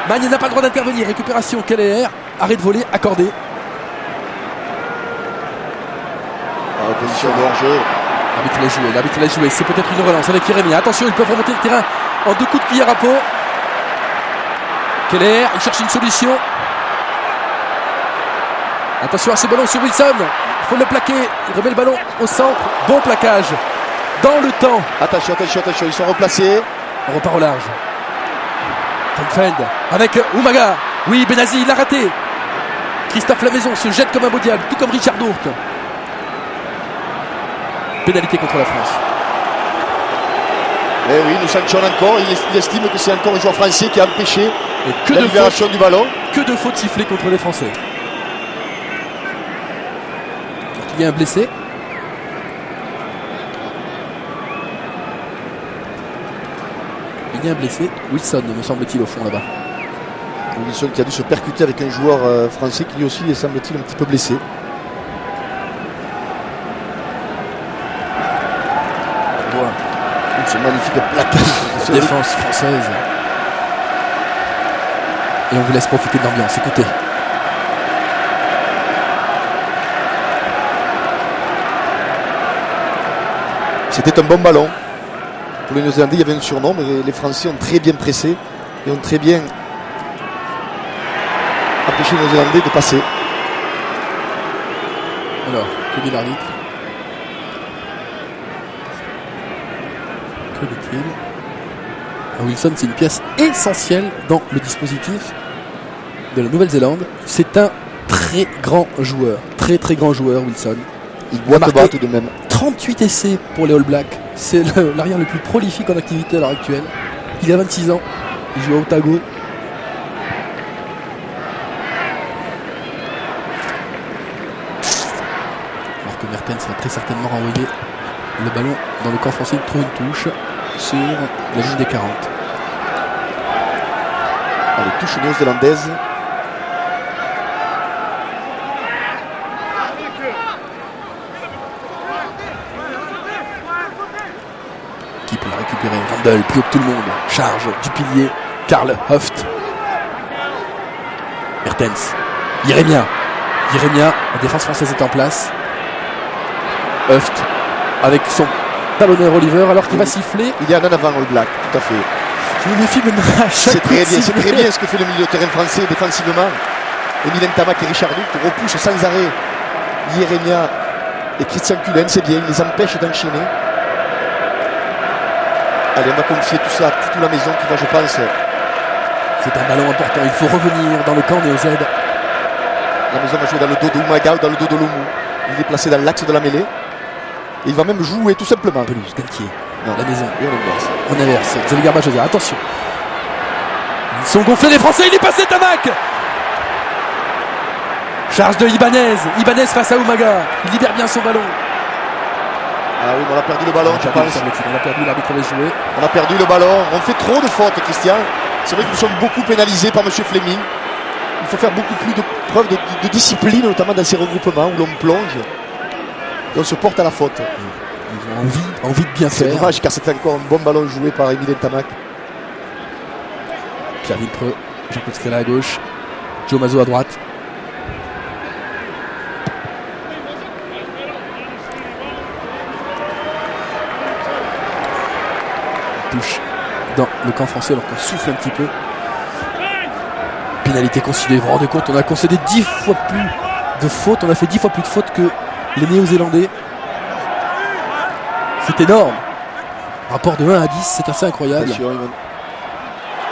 Magne n'a pas le droit d'intervenir. Récupération, Keller. Arrêt de voler, accordé. Position de hors-jeu. L'arbitre l'a joué. C'est peut-être une relance avec Iremia. Attention, ils peuvent remonter le terrain en 2 coups de cuillère à peau. Keller, il cherche une solution. Attention à ce ballon sur Wilson. Il faut le plaquer. Il remet le ballon au centre. Bon plaquage. Dans le temps. Attention. Ils sont replacés. On repart au large. Feld avec Umaga. Oui, Benazi, il l'a raté. Christophe Lamaison se jette comme un beau diable, tout comme Richard Dourte. Pénalité contre la France. Eh oui, nous sanctionne encore. Il estime que c'est encore un joueur français qui a empêché la libération du ballon. Que de fautes sifflées contre les Français. Il y a un blessé. Il y a un blessé. Wilson, me semble-t-il, au fond là-bas. Wilson qui a dû se percuter avec un joueur français qui lui aussi est, semble-t-il, un petit peu blessé. Ce magnifique plaquage. Défense française. Et on vous laisse profiter de l'ambiance. Écoutez. C'était un bon ballon. Pour les Néo-Zélandais, il y avait un surnom, mais les Français ont très bien pressé et ont très bien empêché les Néo-Zélandais de passer. Alors, que dit l'arbitre? Que dit-il? Wilson, c'est une pièce essentielle dans le dispositif de la Nouvelle-Zélande. C'est un très grand joueur, très grand joueur, Wilson. Il doit marquer tout de même. 38 essais pour les All Blacks. C'est l'arrière le plus prolifique en activité à l'heure actuelle. Il a 26 ans. Il joue à Otago. Alors que Mertens va très certainement renvoyer le ballon dans le camp français. Il trouve une touche sur la ligne des 40. Allez, touche néo-zélandaise. Qui peut la récupérer? Randall, plus haut que tout le monde. Charge du pilier. Karl Hoft. Mertens. Jeremia. La défense française est en place. Hoft avec son talonneur Oliver alors qu'il va siffler. Il y a un en avant All Black, tout à fait. Je me méfie maintenant à chaque C'est très bien ce que fait le milieu de terrain français défensivement. Emilien Tamac et Richard Duc repoussent sans arrêt Jeremia et Christian Cullen, c'est bien, il les empêche d'enchaîner. Allez, on va confier tout ça à toute la maison qui va, je pense. C'est un ballon important, il faut revenir dans le camp Néo-Z. La maison va jouer dans le dos de Umaga ou dans le dos de Lomu. Il est placé dans l'axe de la mêlée. Et il va même jouer tout simplement. Pelouse, Galtier, non. La maison. Et on inverse. On inverse. Xavier Garbajosa, attention. Ils sont gonflés les Français, il est passé Tamac. Charge de Ibanez face à Umaga. Il libère bien son ballon. Ah oui, mais on a perdu le ballon, je pense. On a perdu, l'arbitre avait joué. On a perdu le ballon. On fait trop de fautes, Christian. C'est vrai que nous sommes beaucoup pénalisés par M. Fleming. Il faut faire beaucoup plus de preuves de discipline, notamment dans ces regroupements où l'on plonge et on se porte à la faute. Ils ont envie de bien C'est faire. dommage car c'était encore un bon ballon joué par Emilien Tamac. Pierre Vipreux, Jean-Claude Scala à gauche, Joe Mazo à droite. Touche dans le camp français alors qu'on souffle un petit peu. Pénalité concédée, vous vous rendez compte, on a concédé 10 fois plus de fautes, on a fait 10 fois plus de fautes que les Néo-Zélandais. C'est énorme. Rapport de 1 à 10, c'est assez incroyable.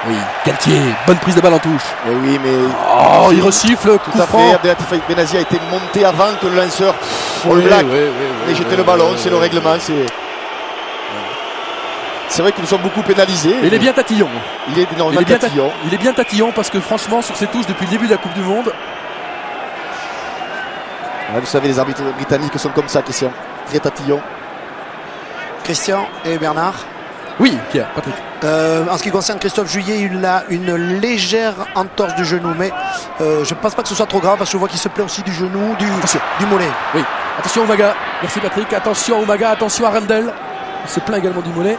Oui, Galtier, bonne prise de balle en touche. Mais oui, mais. Oh, il resiffle, tout à fait. Abdelatif Benazi a été monté avant que le lanceur All Black ait jeté le ballon, c'est le règlement. C'est vrai que nous sommes beaucoup pénalisés. Il est bien tatillon. Il est énormément tatillon. Il est bien tatillon parce que franchement, sur ces touches depuis le début de la Coupe du Monde. Ouais, vous savez, les arbitres britanniques sont comme ça, Christian. Très tatillon. Christian et Bernard. Oui, Pierre, Patrick. En ce qui concerne Christophe Juillet, il a une légère entorse du genou, mais je ne pense pas que ce soit trop grave parce que je vois qu'il se plaît aussi du genou, du mollet. Oui, attention Umaga. Merci Patrick. Attention Umaga, attention à Randall. Il se plaint également du mollet.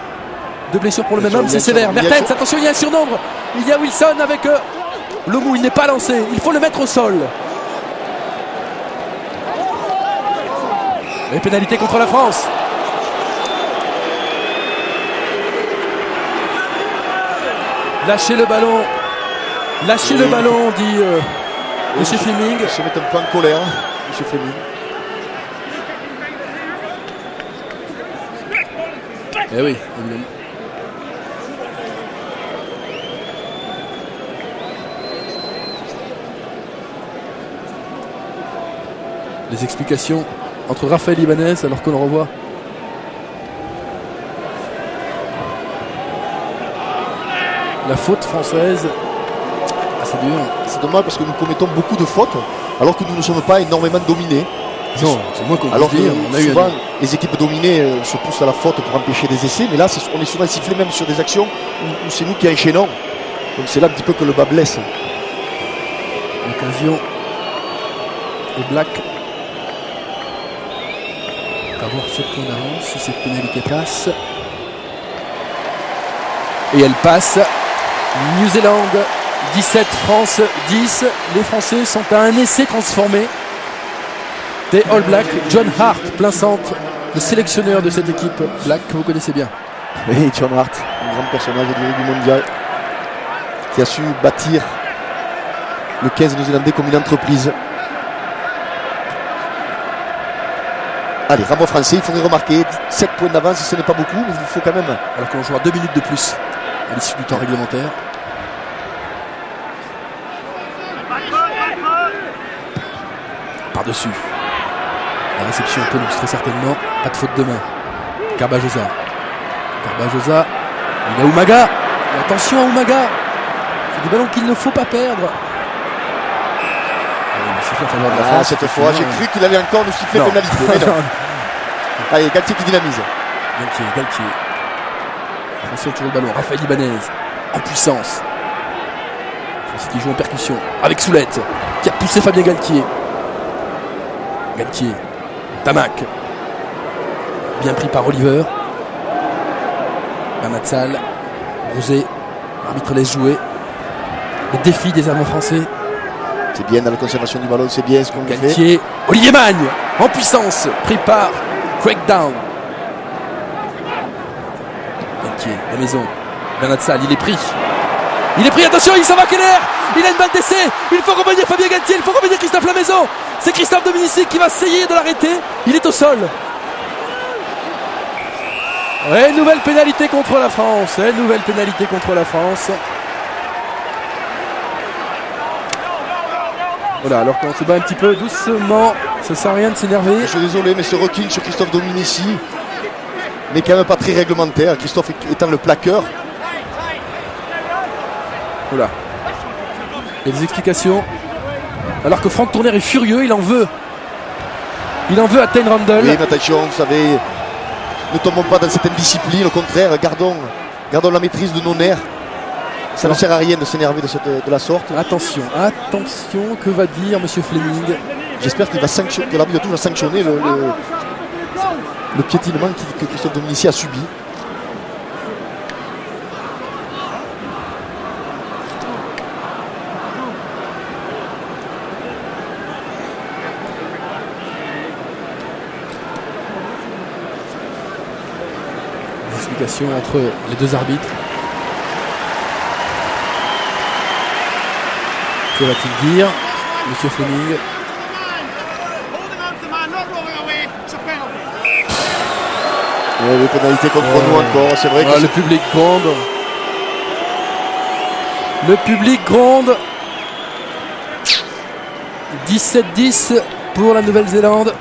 2 blessures pour le même homme, c'est sévère. Mertens, attention, il y a un surnombre. Il y a Wilson avec Lomu, il n'est pas lancé. Il faut le mettre au sol. Et pénalité contre la France. Lâchez le ballon. Lâchez le ballon, dit M. Fleming. Il se met un peu en colère, M. Fleming. Eh oui, évidemment. Les explications entre Raphaël Ibanez alors qu'on le revoit. La faute française. Ah, c'est dur. C'est dommage parce que nous commettons beaucoup de fautes alors que nous ne sommes pas énormément dominés. Non, c'est moins qu'on alors peut dire. que souvent les équipes dominées se poussent à la faute pour empêcher des essais, mais là on est souvent sifflé même sur des actions où c'est nous qui enchaînons. Donc c'est là un petit peu que le bas blesse. L'occasion au Black. On va voir 7 points d'avance si cette pénalité passe. Et elle passe. New Zealand 17, France 10. Les Français sont à un essai transformé des All Blacks. John Hart, plein centre, le sélectionneur de cette équipe Black que vous connaissez bien. Oui, John Hart, un grand personnage du rugby mondial qui a su bâtir le 15 néo-zélandais comme une entreprise. Allez, Ramos français, il faudrait remarquer 7 points d'avance, ce n'est pas beaucoup, mais il faut quand même. Alors qu'on joue à 2 minutes de plus à l'issue du temps réglementaire. Par-dessus. La réception pelouse, très certainement. Pas de faute de main. Garbajosa. Garbajosa. Il a Umaga. Et attention à Umaga. C'est des ballons qu'il ne faut pas perdre. Cette fois, j'ai cru qu'il allait encore nous siffler pénalité. Mais non. Allez, Galtier qui dynamise. Galtier. Attention, toujours le ballon. Raphaël Ibanez. En puissance. C'est qui joue en percussion. Avec Soulette. Qui a poussé Fabien Galtier. Galtier. Tamac. Bien pris par Oliver. Banatsal. Rosé. L'arbitre laisse jouer. Le défi des Allemands français. C'est bien dans la conservation du ballon, c'est bien ce qu'on fait. Galtier. Olivier Magne. En puissance. Pris par Craig Down. Galtier. La maison. Banatsal. Il est pris. Attention, il s'en va Keller. Il a une balle d'essai. Il faut revenir Fabien Galtier. Il faut revenir Christophe Lamaison. C'est Christophe Dominici qui va essayer de l'arrêter. Il est au sol. Et nouvelle pénalité contre la France. Voilà, alors qu'on se bat un petit peu doucement. Ça sert à rien de s'énerver. Je suis désolé, mais ce recul sur Christophe Dominici n'est quand même pas très réglementaire. Christophe étant le plaqueur. Voilà. Il y a des explications. Alors que Franck Tourner est furieux, il en veut à Tyne Randall. Oui, mais attention, vous savez, ne tombons pas dans cette indiscipline, au contraire, gardons la maîtrise de nos nerfs. Ça ne sert à rien de s'énerver de la sorte. Attention, que va dire Monsieur Fleming? J'espère que l'arbitre va sanctionner le piétinement que Christophe Dominici a subi. Entre les deux arbitres. Que va-t-il dire, Monsieur Fleming? Les pénalités contre nous encore, c'est vrai que le public gronde. Le public gronde. 17-10 pour la Nouvelle-Zélande.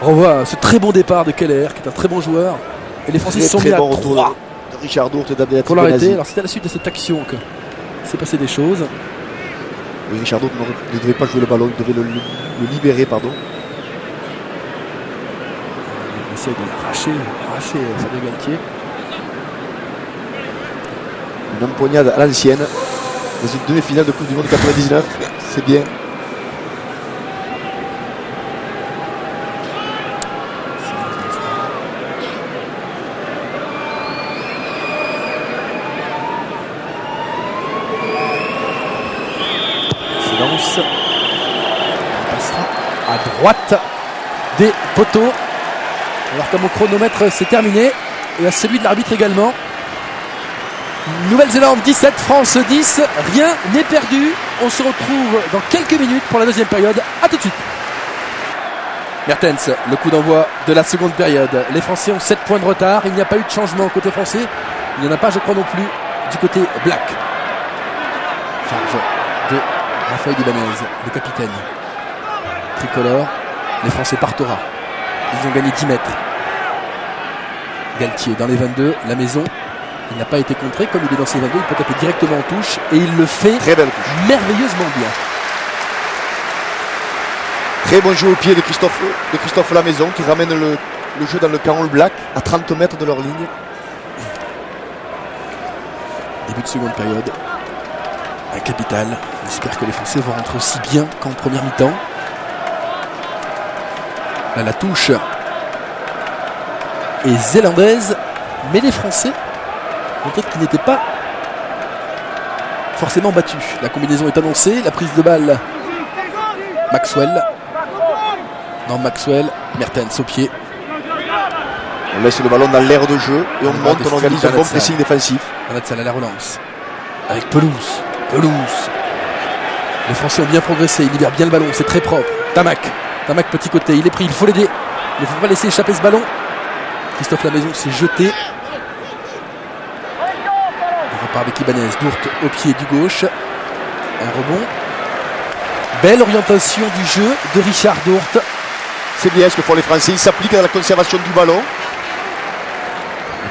On voit ce très bon départ de Keller, qui est un très bon joueur. Et les Français se sont mis à 3 de Richard Dourte et d'Abdelhati pour l'arrêter. Benazi. Alors c'était à la suite de cette action que s'est passé des choses. Oui, Richard Dourte ne devait pas jouer le ballon, il devait le libérer, pardon. Il essaie de l'arracher Fabien Galtier. Une empoignade à l'ancienne dans une demi-finale de Coupe du Monde 99, c'est bien. On passera à droite des poteaux. Alors que mon chronomètre s'est terminé, et à celui de l'arbitre également. Nouvelle-Zélande 17, France 10. Rien n'est perdu. On se retrouve dans quelques minutes pour la deuxième période. A tout de suite. Mertens, le coup d'envoi de la seconde période. Les Français ont 7 points de retard. Il n'y a pas eu de changement côté français. Il n'y en a pas, je crois, non plus du côté black. Charge de Raphaël Ibanez, le capitaine tricolore. Les Français partent au ras. Ils ont gagné 10 mètres. Galtier dans les 22, la maison. Il n'a pas été contré, comme il est dans ses 22, il peut taper directement en touche et il le fait très belle touche, merveilleusement bien. Très bon jeu au pied de Christophe Lamaison qui ramène le jeu dans le camp All Black à 30 mètres de leur ligne. Début de seconde période. Un capital. J'espère que les Français vont rentrer aussi bien qu'en première mi-temps. Là, la touche est zélandaise, mais les Français montraient qu'ils n'étaient pas forcément battus. La combinaison est annoncée, la prise de balle. Maxwell. Non, Maxwell, Mertens au pied. On laisse le ballon dans l'air de jeu et on monte, on organise un bon pressing défensif. Banatsal à la relance. Avec Pelouse. Les Français ont bien progressé, ils libèrent bien le ballon, c'est très propre. Tamac. Tamac petit côté, il est pris, il faut l'aider. Il ne faut pas laisser échapper ce ballon. Christophe Lamaison s'est jeté. On repart avec Ibanez, Dourte au pied du gauche. Un rebond. Belle orientation du jeu de Richard Dourte. C'est bien ce que font les Français, ils s'appliquent à la conservation du ballon.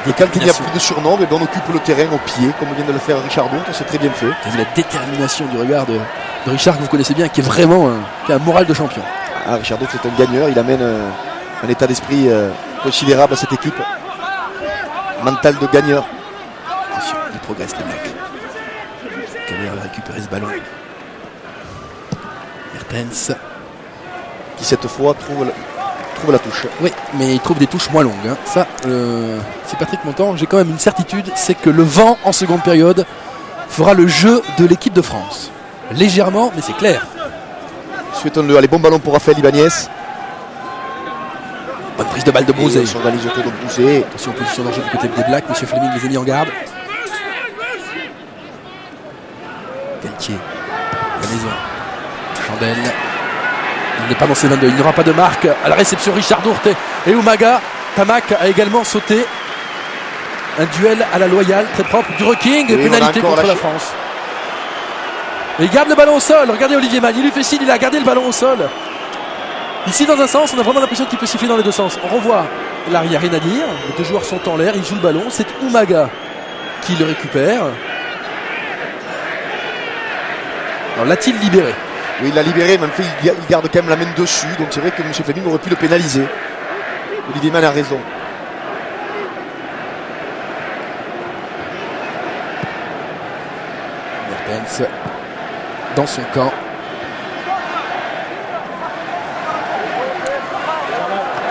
Et quand il n'y a plus de surnom, on occupe le terrain au pied, comme vient de le faire Richard Dourte, c'est très bien fait. Vous avez la détermination du regard de Richard que vous connaissez bien, qui est vraiment qui a un moral de champion. Ah, Richard Dourte c'est un gagneur, il amène un état d'esprit considérable à cette équipe. Mental de gagneur. Attention, il progresse les mecs. Keller va récupérer ce ballon. Mertens. Qui cette fois trouve la touche. Oui, mais il trouve des touches moins longues. Hein. Ça, c'est Patrick Montan. J'ai quand même une certitude, c'est que le vent en seconde période fera le jeu de l'équipe de France. Légèrement, mais c'est clair. Souhaitons-le. Allez, bon ballon pour Raphaël Ibanez. Bonne prise de balle de Brouzet. S'organise autour de Brouzet. Attention, position d'enjeu du côté des Blacks. Monsieur Fleming les a mis en garde. Galtier. La maison. Chandel. Il n'est pas dans ses 22. Il n'y aura pas de marque à la réception. Richard Dourte et Umaga. Tamac a également sauté. Un duel à la loyale, très propre. Du King, pénalité contre la France. Et il garde le ballon au sol. Regardez Olivier Magne, il lui fait signe, il a gardé le ballon au sol. Ici, dans un sens, on a vraiment l'impression qu'il peut siffler dans les deux sens. On revoit là, il n'y a rien à dire. Les deux joueurs sont en l'air, ils jouent le ballon. C'est Umaga qui le récupère. Alors, l'a-t-il libéré? Oui, il l'a libéré, mais en fait, il garde quand même la main dessus. Donc c'est vrai que M. Fleming aurait pu le pénaliser. Olivier Magne a raison. Mertens dans son camp.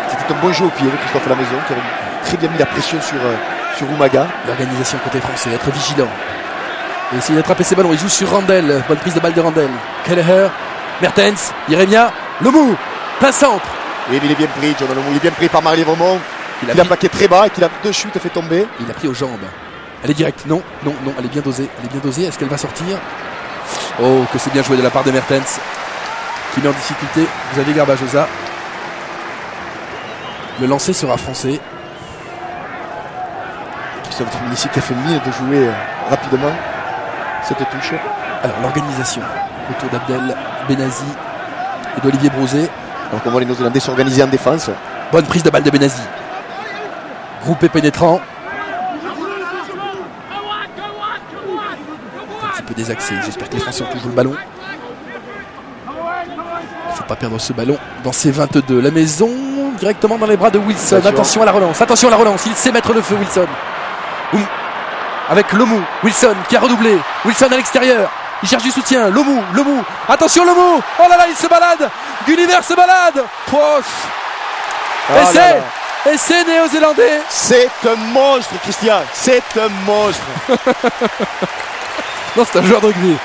C'était un bon jeu au pied, Christophe Lamaison, qui avait très bien mis la pression sur Umaga. L'organisation côté français, être vigilant. Et essayer d'attraper ses ballons. Il joue sur Randel. Bonne prise de balle de Randel. Kelleher, Mertens, Jérémia, Lomou, plein centre. Oui, mais il est bien pris, John Lomou. Il est bien pris par Marley Vremont. Il a plaqué très bas et qu'il a deux chutes fait tomber. Il a pris aux jambes. Elle est directe. Non, non, non. Elle est bien dosée. Elle est bien dosée. Est-ce qu'elle va sortir? Oh, que c'est bien joué de la part de Mertens. Qui met en difficulté Xavier Garbajosa. Le lancer sera français. Christophe Dominici qui a fait mine de jouer rapidement cette touche. Alors l'organisation autour d'Abdel Benazi et d'Olivier Brouzet. Alors qu'on voit les Néo-Zélandais s'organiser en défense. Bonne prise de balle de Benazi. Groupé pénétrant. Un petit peu désaxé. J'espère que les Français ont toujours le ballon. Il ne faut pas perdre ce ballon dans ses 22. La maison directement dans les bras de Wilson. Attention à la relance. Attention à la relance. Il sait mettre le feu, Wilson. Avec Lomou. Wilson qui a redoublé. Wilson à l'extérieur. Il cherche du soutien. Lomou. Attention Lomou. Oh là là, il se balade. Gulliver se balade. Pof. Essai néo-zélandais. C'est un monstre, Christian. C'est un monstre. Non, c'est un joueur de rugby.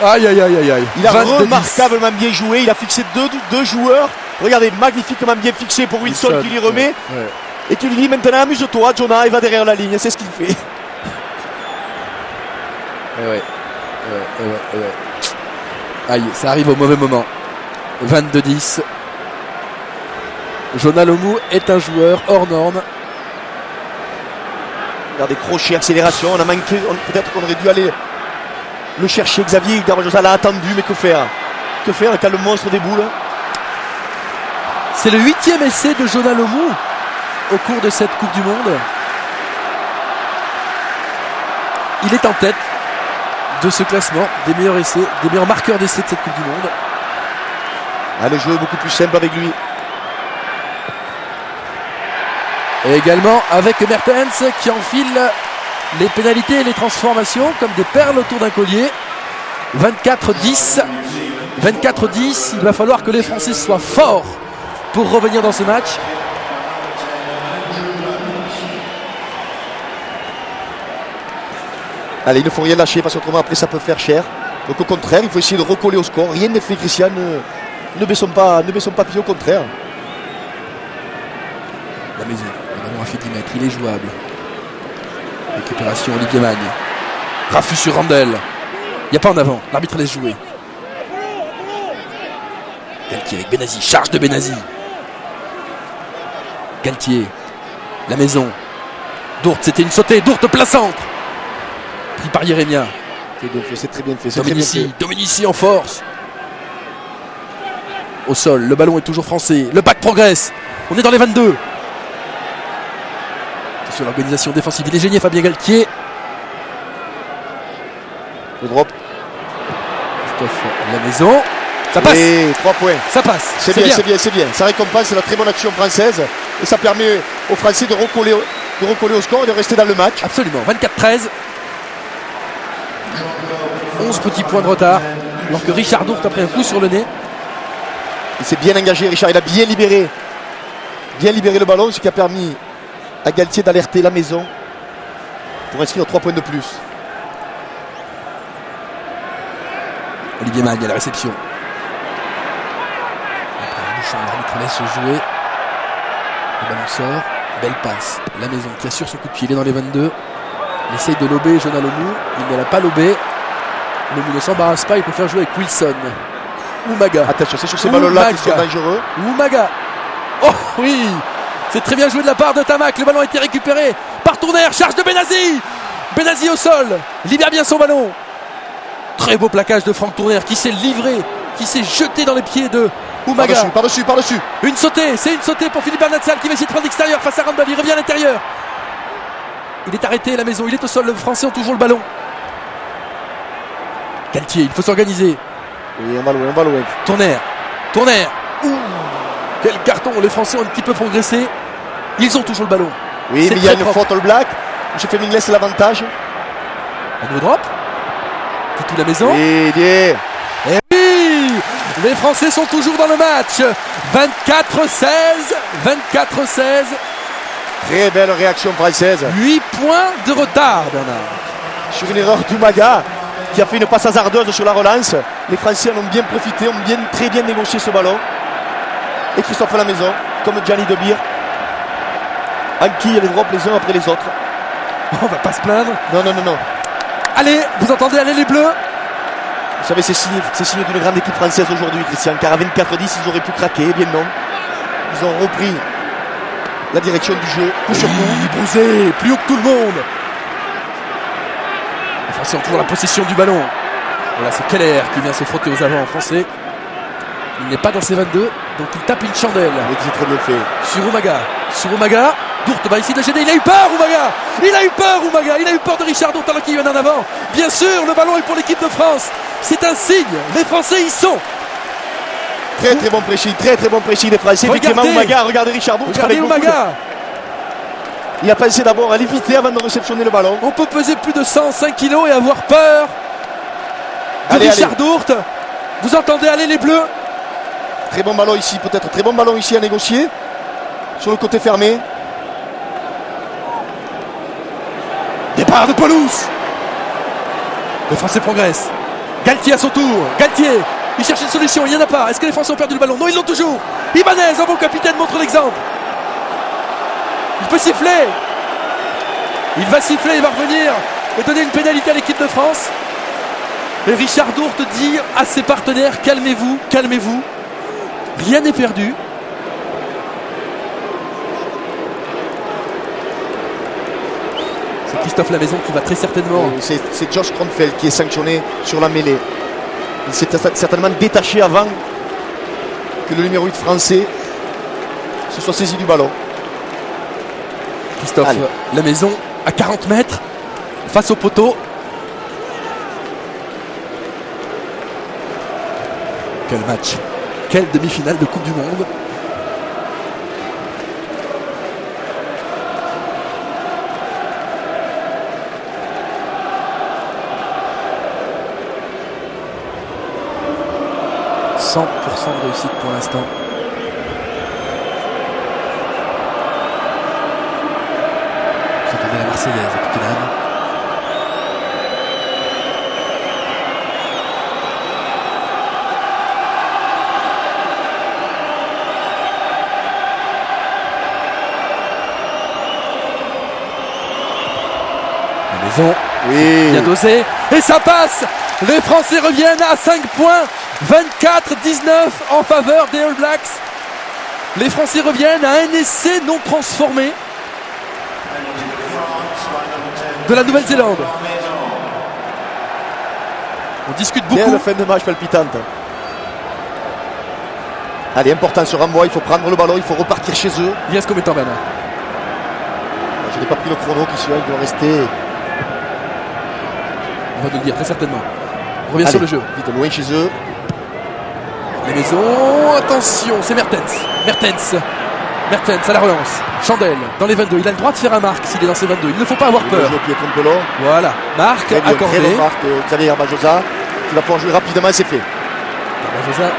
Aïe. Il a remarquablement bien joué. Il a fixé deux joueurs. Regardez, magnifiquement bien fixé pour Wilson qui lui remet. Ouais. Et qui lui dit maintenant amuse-toi, Jonah, il va derrière la ligne. C'est ce qu'il fait. Ouais. Aïe, ça arrive au mauvais moment. 22-10. Jonah Lomou est un joueur hors norme. Regardez, crochet, accélération. On a manqué. Peut-être qu'on aurait dû aller le chercher. Xavier Garbajosa l'a attendu, mais que faire quand le monstre déboule? C'est le 8e essai de Jonah Lomou au cours de cette Coupe du Monde. Il est en tête de ce classement des meilleurs essais, des meilleurs marqueurs d'essais de cette Coupe du Monde. Le jeu est beaucoup plus simple avec lui. Et également avec Mertens qui enfile les pénalités et les transformations comme des perles autour d'un collier. 24-10. 24-10. Il va falloir que les Français soient forts pour revenir dans ce match. Allez, il ne faut rien lâcher parce qu'autrement après ça peut faire cher. Donc au contraire, il faut essayer de recoller au score. Rien n'est fait, Christian. Ne baissons pas pied, au contraire. La maison, le ballon a fait 10 mètres, il est jouable. Récupération Olivier Magne. Raffut sur Randel. Il n'y a pas en avant, l'arbitre laisse jouer. Galtier avec Benazi, charge de Benazi. Galtier, la maison. Dourte, c'était une sautée. Dourte, plein centre. Pris par Jérémia. C'est très bien fait. Dominici en force. Au sol, le ballon est toujours français. Le bac progresse. On est dans les 22. Sur l'organisation défensive, il est génial Fabien Galtier. Le drop. Christophe, la maison. Ça passe. Et 3 points. Ça passe. C'est bien. Ça récompense la très bonne action française et ça permet aux Français de recoller au score et de rester dans le match. Absolument. 24-13. 11 petits points de retard. Alors que Richard Dourte a pris un coup sur le nez. Il s'est bien engagé, Richard. Il a bien libéré le ballon, ce qui a permis à Galtier d'alerter la maison pour inscrire 3 points de plus. Olivier Magne à la réception. L'arbitre laisse jouer. Le ballon sort. Belle passe. La maison qui assure son coup de pied. Il est dans les 22. Il essaye de lober Jonah Lomou. Il ne l'a pas lobé. Lomou ne s'embarrasse pas. Il peut faire jouer avec Wilson. Oumaga. Attention, c'est sur ces ballons-là qui sont dangereux. Oumaga. Oh oui. C'est très bien joué de la part de Tamac. Le ballon a été récupéré par Tournaire. Charge de Benazi. Benazi au sol. Libère bien son ballon. Très beau plaquage de Franck Tournaire qui s'est livré, qui s'est jeté dans les pieds de Oumaga. Par-dessus. Une sautée, c'est une sautée pour Philippe Bernatsal qui va essayer de prendre l'extérieur face à Randall. Il revient à l'intérieur. Il est arrêté, la maison, il est au sol. Le Français ont toujours le ballon. Galtier, il faut s'organiser. Oui, on va loin. Tournaire. Ouh, quel carton. Les Français ont un petit peu progressé. Ils ont toujours le ballon. Oui, mais il y a une faute All Black. M. Fleming laisse l'avantage. Un nouveau drop. Tout la maison. Et oui, les Français sont toujours dans le match. 24-16. Très belle réaction française. 8 points de retard, Bernard. Sur une erreur d'Oumaga qui a fait une passe hasardeuse sur la relance. Les Français en ont bien profité, ont très bien négocié ce ballon. Et Christophe à la maison, comme Gianni Debir, en qui il y a les drops les uns après les autres. On va pas se plaindre. Non. Allez, vous entendez, allez les Bleus. Vous savez, c'est signe d'une grande équipe française aujourd'hui, Christian, car à 24-10, ils auraient pu craquer. Eh bien non. Ils ont repris la direction du jeu, coup sur coup. Bouzé, plus haut que tout le monde. Les Français ont toujours la possession du ballon. Voilà, c'est Keller qui vient se frotter aux avants en français. Il n'est pas dans ses 22, donc il tape une chandelle. Mais c'est très bien fait. Sur Oumaga. Dourte va essayer de gêner. Il a eu peur, Oumaga. Il a eu peur de Richard Dourte alors qu'il y en a en avant. Bien sûr, le ballon est pour l'équipe de France. C'est un signe. Les Français y sont. Très bon pressing des Français. Effectivement, Oumaga, regardez Richard Dourte. Regardez Oumaga. Il a pensé d'abord à l'éviter avant de réceptionner le ballon. On peut peser plus de 105 kilos et avoir peur de Richard Dourte. Vous entendez, allez les Bleus. Très bon ballon ici à négocier. Sur le côté fermé. Départ de Pelouse. Les Français progressent. Galtier à son tour. Galtier, il cherche une solution, il n'y en a pas. Est-ce que les Français ont perdu le ballon? Non, ils l'ont toujours. Ibanez, un bon capitaine, montre l'exemple. Il peut siffler. Il va siffler, il va revenir et donner une pénalité à l'équipe de France. Et Richard Dourte dit à ses partenaires, calmez-vous. Rien n'est perdu. C'est Christophe Lamaison qui va très certainement. C'est Josh Kronfeld qui est sanctionné sur la mêlée. Il s'est certainement détaché avant que le numéro 8 français se soit saisi du ballon. Christophe Lamaison à 40 mètres face au poteau. Quel match, quelle demi-finale de Coupe du Monde. « 100% de réussite pour l'instant. » Vous entendez la Marseillaise à toute l'âme. Oui. Bien dosé. Et ça passe. Les Français reviennent à 5 points 24-19 en faveur des All Blacks. Les Français reviennent à un essai non transformé de la Nouvelle-Zélande. On discute beaucoup. Quelle fin de match palpitante. Allez, important ce renvoi, il faut prendre le ballon, il faut repartir chez eux. Il reste combien de temps maintenant? Je n'ai pas pris le chrono qui il doit rester. On va nous le dire très certainement. On revient sur le jeu. Vite loin chez eux. Les maisons, attention, c'est Mertens à la relance. Chandel dans les 22, il a le droit de faire un marque s'il est dans ses 22, il ne faut pas avoir peur. Voilà, marque accordé. Très bon marque de Xavier Garbajosa qui va pouvoir jouer rapidement, c'est fait. Garbajosa,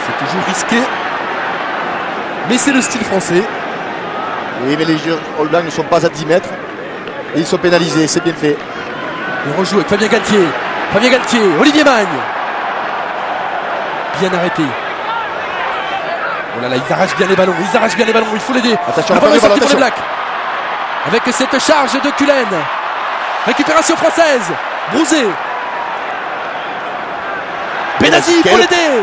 c'est toujours risqué, mais c'est le style français. Oui, mais les joueurs All Blacks ne sont pas à 10 mètres et ils sont pénalisés, c'est bien fait. On rejoue avec Fabien Galtier, Olivier Magne. Bien arrêté. Oh là là, ils arrachent bien les ballons, il faut l'aider. Attention, le ballon est sorti pour les Blacks. Avec cette charge de Cullen. Récupération française. Brousé. Benazi, il faut l'aider.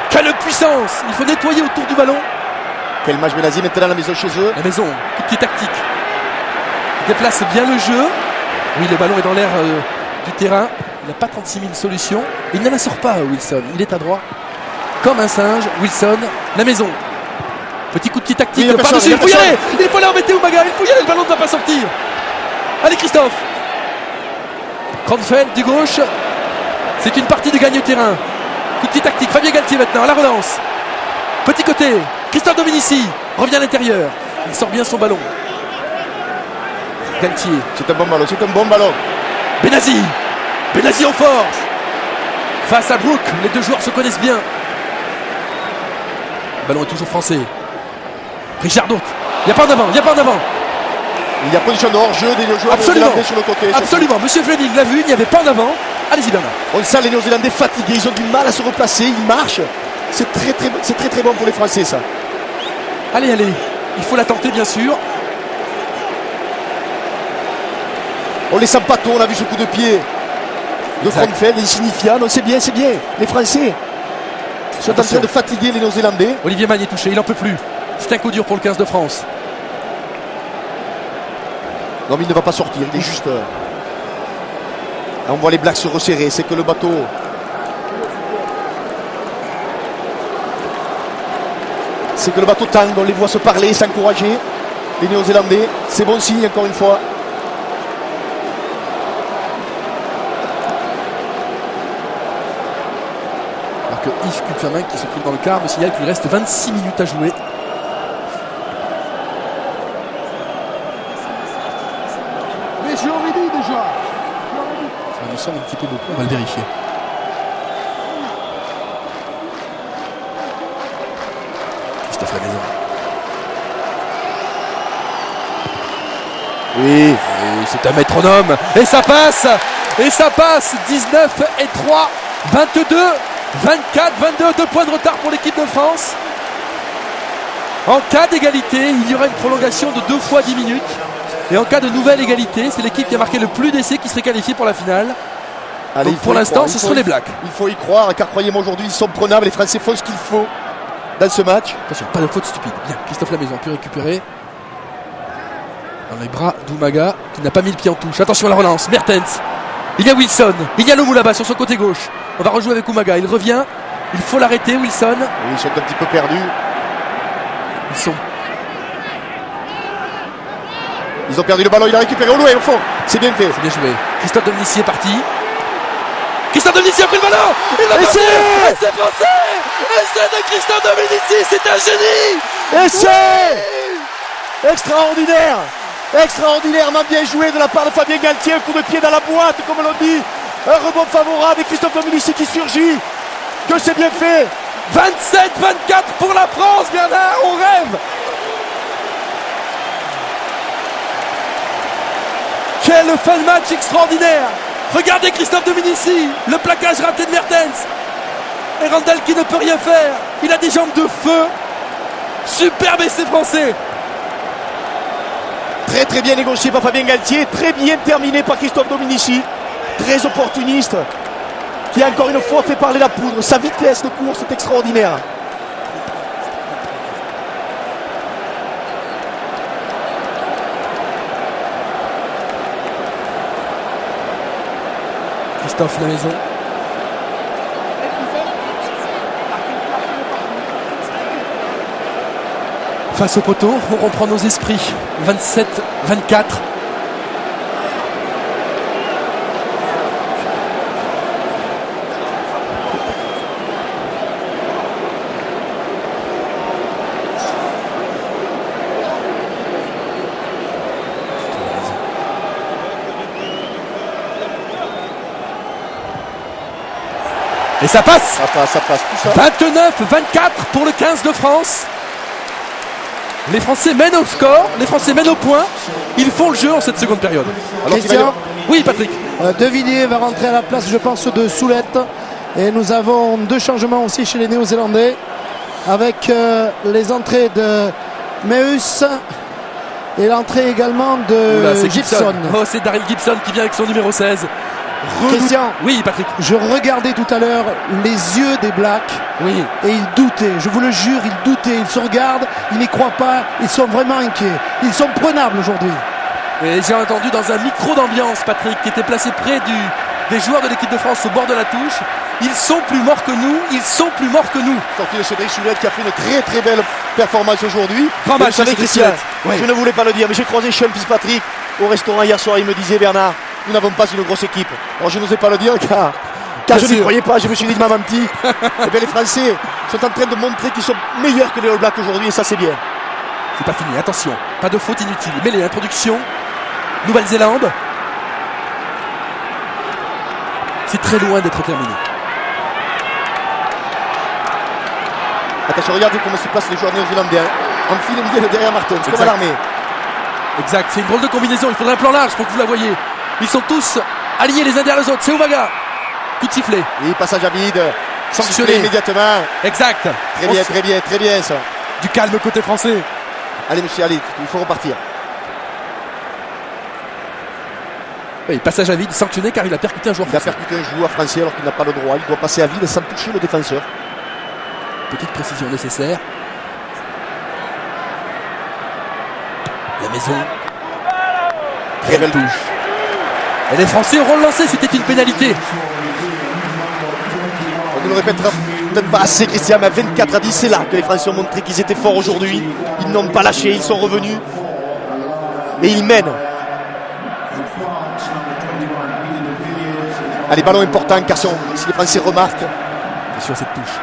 Quelle puissance. Il faut nettoyer autour du ballon. Quel match Benazi maintenant à la maison chez eux. La maison, petit tactique. Il déplace bien le jeu. Oui, le ballon est dans l'air du terrain. Il n'a pas 36 000 solutions. Il ne la sort pas, Wilson. Il est à droit. Comme un singe, Wilson, la maison. Petit coup de pied tactique, il par-dessus, il faut y aller. Il faut aller embêter Umaga, il faut y aller, le ballon ne va pas sortir. Allez Christophe. Kronfeld du gauche. C'est une partie de gagne-terrain. Coup de pied tactique, Fabien Galtier maintenant, à la relance. Petit côté, Christophe Dominici revient à l'intérieur. Il sort bien son ballon. Galtier. C'est un bon ballon, Benazi en force. Face à Brook, les deux joueurs se connaissent bien. Le ballon est toujours français. Richard Doute. Il n'y a pas en avant. Il y a position de hors-jeu des joueurs néo-zélandais sur le côté. Absolument. Monsieur Fleming l'a vu, il n'y avait pas en avant. Allez-y Bernard. On sent les néo-zélandais fatigués, ils ont du mal à se replacer, ils marchent. C'est très bon pour les Français ça. Allez. Il faut la tenter bien sûr. On les sent pas tôt, on a vu ce coup de pied de Kronfeld, insignifiant. Non, c'est bien. Les Français sont en train de fatiguer les Néo-Zélandais. Olivier Magne est touché, il n'en peut plus. C'est un coup dur pour le 15 de France. Non, mais il ne va pas sortir, il est juste. On voit les Blacks se resserrer, c'est que le bateau. Tangue, on les voit se parler, s'encourager. Les Néo-Zélandais, c'est bon signe encore une fois. Que Yves Kupferman qui se trouve dans le quart me signale qu'il reste 26 minutes à jouer. Mais je l'aurais dit déjà. Ça me semble un petit peu beaucoup, on va le vérifier. Christophe Lamaison. Oui. Et c'est un métronome. Et ça passe. 19 et 3. 22. 24-22, 2 points de retard pour l'équipe de France. En cas d'égalité, il y aura une prolongation de 2 fois 10 minutes. Et en cas de nouvelle égalité, c'est l'équipe qui a marqué le plus d'essais qui serait qualifiée pour la finale. Allez, donc pour l'instant, ce sont les Blacks. Il faut y croire, car croyez-moi aujourd'hui, ils sont prenables. Les Français font ce qu'il faut dans ce match. Attention, pas de faute stupide. Bien, Christophe Lamaison a pu récupérer dans les bras d'Umaga qui n'a pas mis le pied en touche. Attention à la relance, Mertens. Il y a Wilson, il y a Lomu là-bas sur son côté gauche. On va rejouer avec Umaga, il revient. Il faut l'arrêter, Wilson. Oui, ils sont un petit peu perdus. Ils ont perdu le ballon, il a récupéré au loin, au fond. C'est bien fait. C'est bien joué. Christophe Dominici est parti. Christophe Dominici a pris le ballon. C'est français. Essai de Christophe Dominici, c'est un génie. Essai extraordinairement bien joué de la part de Fabien Galtier. Un coup de pied dans la boîte, comme l'on dit. Un rebond favorable et Christophe Dominici qui surgit. Que c'est bien fait. 27-24 pour la France, Bernard, on rêve. Quel fin de match extraordinaire. Regardez Christophe Dominici, le plaquage raté de Mertens. Et Randall qui ne peut rien faire. Il a des jambes de feu. Superbe essai français. Très bien négocié par Fabien Galtier. Très bien terminé par Christophe Dominici. Très opportuniste. qui a encore une fois fait parler la poudre. Sa vitesse de course est extraordinaire. Christophe Lamaison. Face au poteau, on reprend nos esprits. 27-24. Et ça passe. Ça passe. Tout ça. 29-24 pour le 15 de France. Les Français mènent au score, les Français mènent au point. Ils font le jeu en cette seconde période. Alors Christian, oui, Patrick. De Villiers va rentrer à la place, je pense, de Soulette. Et nous avons 2 changements aussi chez les Néo-Zélandais, avec les entrées de Meus et l'entrée également de Oula, c'est Gibson. Oh, c'est Daryl Gibson qui vient avec son numéro 16. Christian, oui, Patrick. je regardais tout à l'heure les yeux des Blacks, oui, et ils doutaient, je vous le jure, ils doutaient, ils se regardent, ils n'y croient pas, ils sont vraiment inquiets, ils sont prenables aujourd'hui. Et j'ai entendu dans un micro d'ambiance, Patrick, qui était placé près des joueurs de l'équipe de France au bord de la touche. Ils sont plus morts que nous, ils sont plus morts que nous. Sorti de Cédric Soulette qui a fait une très très belle performance aujourd'hui. Grand match, vous savez, Christian, oui. Je ne voulais pas le dire, mais j'ai croisé Sean Fitzpatrick au restaurant hier soir. Il me disait, Bernard, nous n'avons pas une grosse équipe. Alors je n'osais pas le dire car je n'y croyais pas. Je me suis dit, maman petit, eh bien, les Français sont en train de montrer qu'ils sont meilleurs que les All Blacks aujourd'hui, et ça c'est bien. C'est pas fini, attention, pas de faute inutile. Mais les introductions, Nouvelle-Zélande, c'est très loin d'être terminé. Attention, regardez comment se passent les joueurs néo-zélandais. En file milieu derrière Martin, c'est comme à l'armée. Exact, c'est une drôle de combinaison. Il faudrait un plan large pour que vous la voyez. Ils sont tous alignés les uns derrière les autres. C'est Umaga. Coup de sifflet. Oui, passage à vide. Sanctionné immédiatement. Exact. Très bien ça. Du calme côté français. Allez monsieur, allez, il faut repartir. Oui, passage à vide, sanctionné car il a percuté un joueur français. Il a percuté un joueur français alors qu'il n'a pas le droit. Il doit passer à vide sans toucher le défenseur. Petite précision nécessaire. La maison. Très belle touche. Et les Français auront lancé, c'était une pénalité. On ne le répétera peut-être pas assez, Christian, mais à 24-10, c'est là que les Français ont montré qu'ils étaient forts aujourd'hui. Ils n'ont pas lâché, ils sont revenus. Et ils mènent. Allez, ballon important, car si les Français remarquent. Et sur cette touche.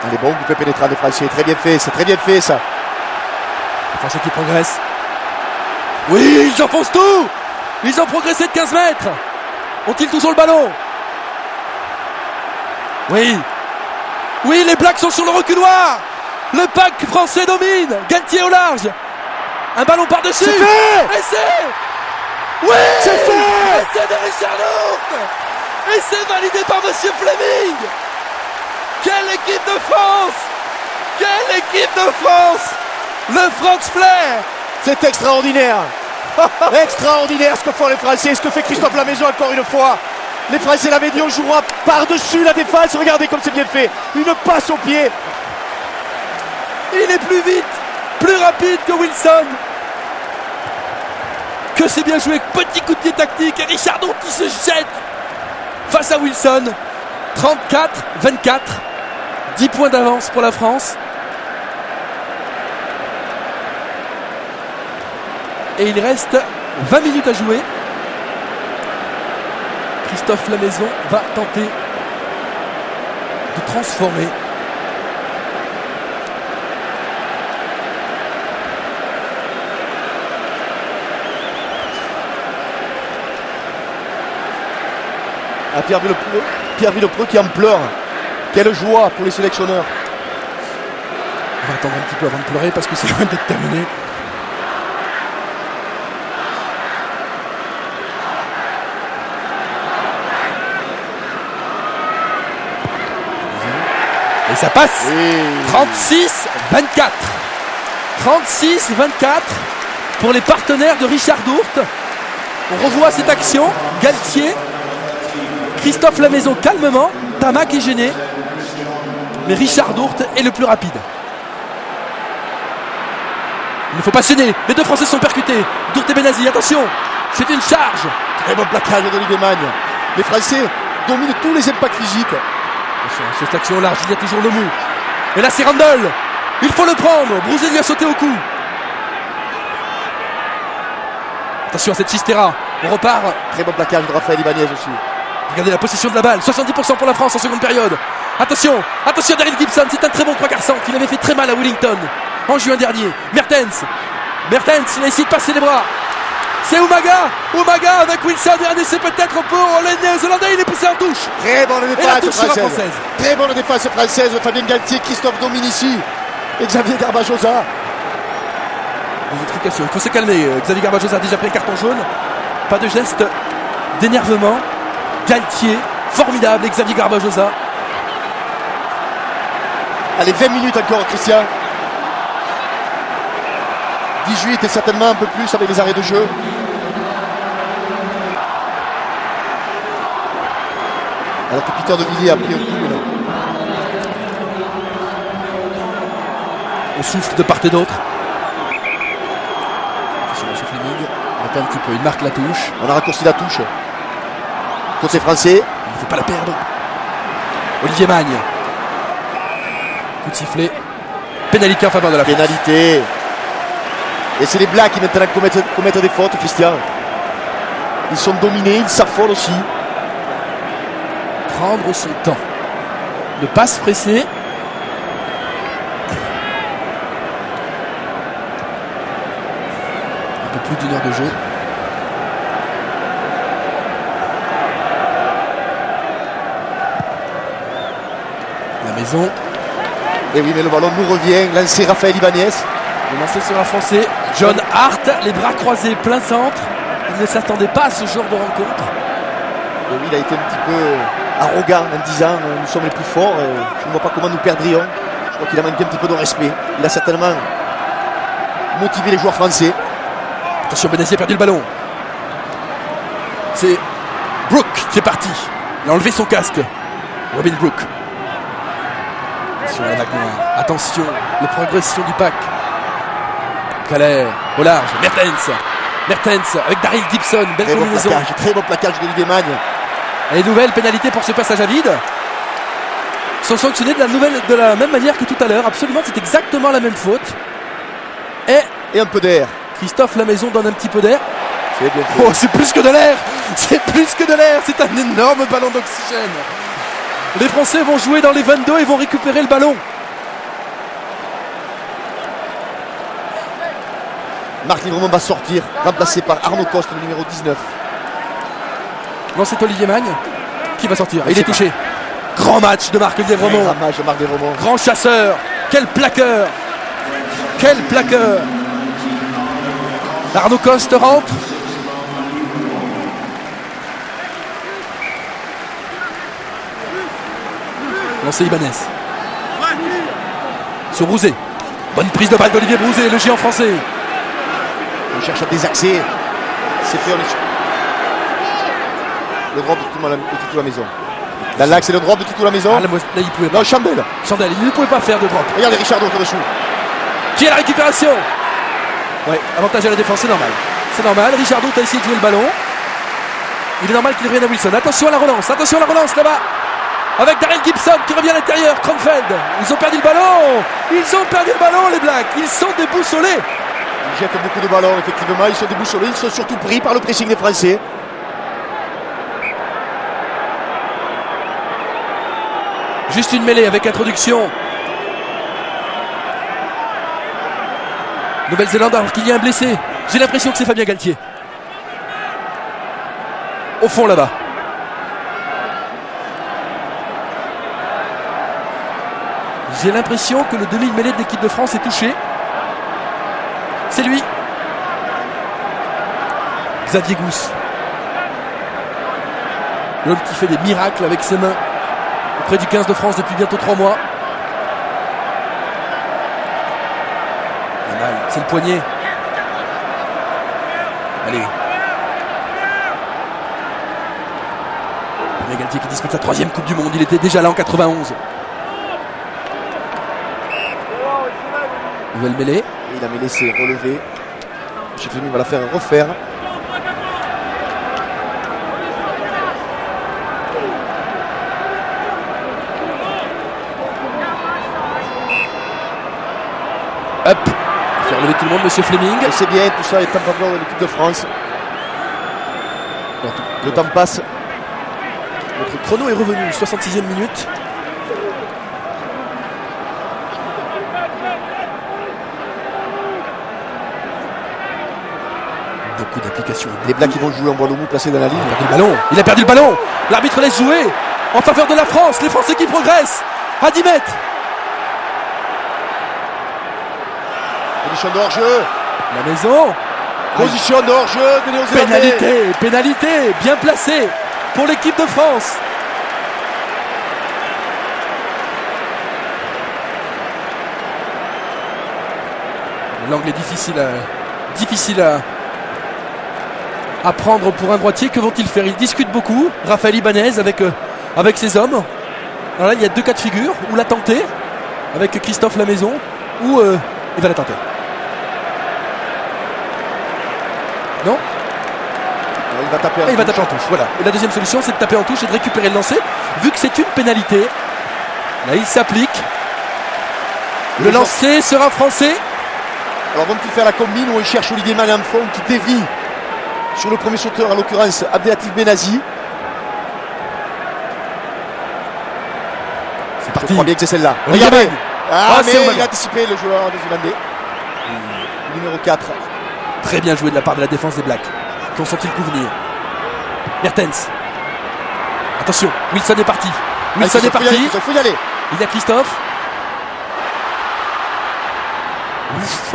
Allez, bon, vous pouvez pénétrer des Français. Très bien fait, c'est très bien fait ça. Les Français qui progressent. Oui, ils enfoncent tout. Ils ont progressé de 15 mètres. Ont-ils tous sur le ballon? Oui. Oui, les Blacks sont sur le reculoir. Le pack français domine. Galtier au large. Un ballon par-dessus. C'est fait. Et c'est... Oui, c'est fait. Et c'est de Richard Dourte. Et c'est validé par Monsieur Fleming. Quelle équipe de France. Quelle équipe de France. Le Franz Flair. C'est extraordinaire. Extraordinaire ce que font les Français, ce que fait Christophe Lamaison encore une fois. Les Français l'avaient dit, on jouera par-dessus la défense. Regardez comme c'est bien fait. Une passe au pied. Il est plus vite, plus rapide que Wilson. Que c'est bien joué, petit coup de pied tactique. Et Richard Dourte qui se jette face à Wilson. 34-24. 10 points d'avance pour la France. Et il reste 20 minutes à jouer. Christophe Lamaison va tenter de transformer. Ah, Pierre Villepreux qui en pleure. Quelle joie pour les sélectionneurs. On va attendre un petit peu avant de pleurer parce que c'est loin d'être terminé. Et ça passe. Oui. 36-24. 36-24 pour les partenaires de Richard Dourte. On revoit cette action. Galtier Christophe Lamaison calmement. Tamac est gêné. Mais Richard Dourte est le plus rapide. Il ne faut pas se gêner. Les deux Français sont percutés. Dourte et Benazi, attention. C'est une charge. Très bon plaquage d'Olivier Magne. Les Français dominent tous les impacts physiques. Cette action large, il y a toujours le mou. Et là c'est Randall. Il faut le prendre. Brousset lui a sauté au cou. Attention à cette Chistera. On repart. Très bon plaquage de Raphaël Ibanez aussi. Regardez la possession de la balle. 70% pour la France en seconde période. Attention Daryl Gibson. C'est un très bon 3 quarts centre. Il avait fait très mal à Wellington en juin dernier. Mertens, il a essayé de passer les bras. C'est Umaga avec Wilson. Et c'est peut-être pour les Néo-Zélandais. Il est poussé en touche. Très bonne Et la touche défense sera française. française. Très bonne défense française. Fabien Galtier, Christophe Dominici et Xavier Garbajosa. Des explications. Il faut se calmer. Xavier Garbajosa a déjà pris un carton jaune. Pas de geste d'énervement. Galtier, formidable. Et Xavier Garbajosa. Allez, 20 minutes encore, Christian. 18 et certainement un peu plus avec les arrêts de jeu. Alors que Peter de Villiers a pris un coup. Là. On souffle de part et d'autre. Attention, M. Fleming. On attend un petit peu. Il marque la touche. On a raccourci la touche. Côté français. Il ne faut pas la perdre. Olivier Magne. Coup de sifflet. Pénalité en faveur de la France. Pénalité. Et c'est les Blacks qui maintenant commettent des fautes, Christian. Ils sont dominés, ils s'affolent aussi. Prendre son temps. Ne pas se presser. Un peu plus d'une heure de jeu. La maison. Et oui, mais le ballon nous revient. Lancé Raphaël Ibanez. Le lancer sera français. John Hart, les bras croisés plein centre. Il ne s'attendait pas à ce genre de rencontre. Et oui, il a été un petit peu arrogant en disant nous sommes les plus forts. Je ne vois pas comment nous perdrions. Je crois qu'il a manqué un petit peu de respect. Il a certainement motivé les joueurs français. Attention, Benazi a perdu le ballon. C'est Brooke qui est parti. Il a enlevé son casque. Robin Brooke. Attention à la vague noire. Attention, la progression du pack. Calais, au large. Mertens avec Daryl Gibson. Belle combinaison. Très bon plaquage d'Olivier Magne. Et nouvelle pénalité pour ce passage à vide. Sont sanctionnés de la même manière que tout à l'heure. Absolument, c'est exactement la même faute. Et un peu d'air. Christophe Lamaison donne un petit peu d'air. C'est bien fait. Oh, c'est plus que de l'air. C'est plus que de l'air. C'est un énorme ballon d'oxygène. Les Français vont jouer dans les 22 et vont récupérer le ballon. Marc Livremont va sortir, remplacé par Arnaud Coste, le numéro 19. Non, c'est Olivier Magne qui va sortir. Il est touché. Grand match de Marc Livremont. Grand match de Marc Livremont. Grand chasseur. Quel plaqueur. Quel plaqueur. Arnaud Coste rentre. Lancé Ibanez. Sur Brousset. Bonne prise de balle d'Olivier Brousset, le géant français. On cherche à désaxer. C'est fait, on est... Le drop de Titou la maison. Dans l'axe, c'est le drop de Titou la maison. Ah, là, il pouvait pas. Non, Chandel. Chandel, il ne pouvait pas faire de drop. Regardez Richard Dourte dessous. Qui est la récupération? Ouais, avantage à la défense, c'est normal. C'est normal, Richard Dourte a essayé de jouer le ballon. Il est normal qu'il revienne à Wilson. Attention à la relance là-bas. Avec Daryl Gibson qui revient à l'intérieur, Kronfeld. Ils ont perdu le ballon, les Blacks. Ils sont déboussolés. Ils jettent beaucoup de ballons, effectivement. Ils sont déboussolés. Ils sont surtout pris par le pressing des Français. Juste une mêlée avec introduction. Nouvelle-Zélande alors qu'il y a un blessé. J'ai l'impression que c'est Fabien Galtier. Au fond là-bas. J'ai l'impression que le demi-mêlée de l'équipe de France est touché. C'est lui. Xavier Gousse. L'homme qui fait des miracles avec ses mains auprès du 15 de France depuis bientôt 3 mois. C'est le poignet. Allez. Galtier qui dispute sa 3e Coupe du Monde. Il était déjà là en 91. Nouvelle mêlée. Et la mêlée s'est relevée. Sheffield va la faire refaire. Hop. Faire lever tout le monde, monsieur Fleming. Et c'est bien, tout ça est en faveur de l'équipe de France. Le temps passe. Notre chrono est revenu, 66e minute. Beaucoup d'applications. Les Blacks qui vont jouer en ballon mou placé dans la ligne. Il a perdu le ballon. Il a perdu le ballon. L'arbitre laisse jouer en faveur de la France. Les Français qui progressent à 10 mètres. Position de hors-jeu. La maison. Position de hors-jeu de Néo-Zélandais. Pénalité bien placée pour l'équipe de France. L'angle est difficile à prendre pour un droitier. Que vont-ils faire? Ils discutent beaucoup. Raphaël Ibanez avec ses hommes. Alors là, il y a 2 cas de figure. Ou la tenter avec Christophe Lamaison, ou il va la tenter. Non? Il va taper en touche. Voilà. Et la deuxième solution, c'est de taper en touche et de récupérer le lancer. Vu que c'est une pénalité, là, il s'applique. Le lancer sera français. Alors vont-ils faire la combine où il cherche Olivier Magne en fond qui dévie sur le premier sauteur, en l'occurrence Abdelatif Benazi. C'est parti. Je crois bien que c'est celle-là. Regardez. Mais il a anticipé le joueur néo-zélandais. Numéro 4. Très bien joué de la part de la défense des Blacks, qui ont senti le coup venir. Mertens. Attention, Wilson est parti. Wilson est parti. Il faut y aller. Il y a Christophe.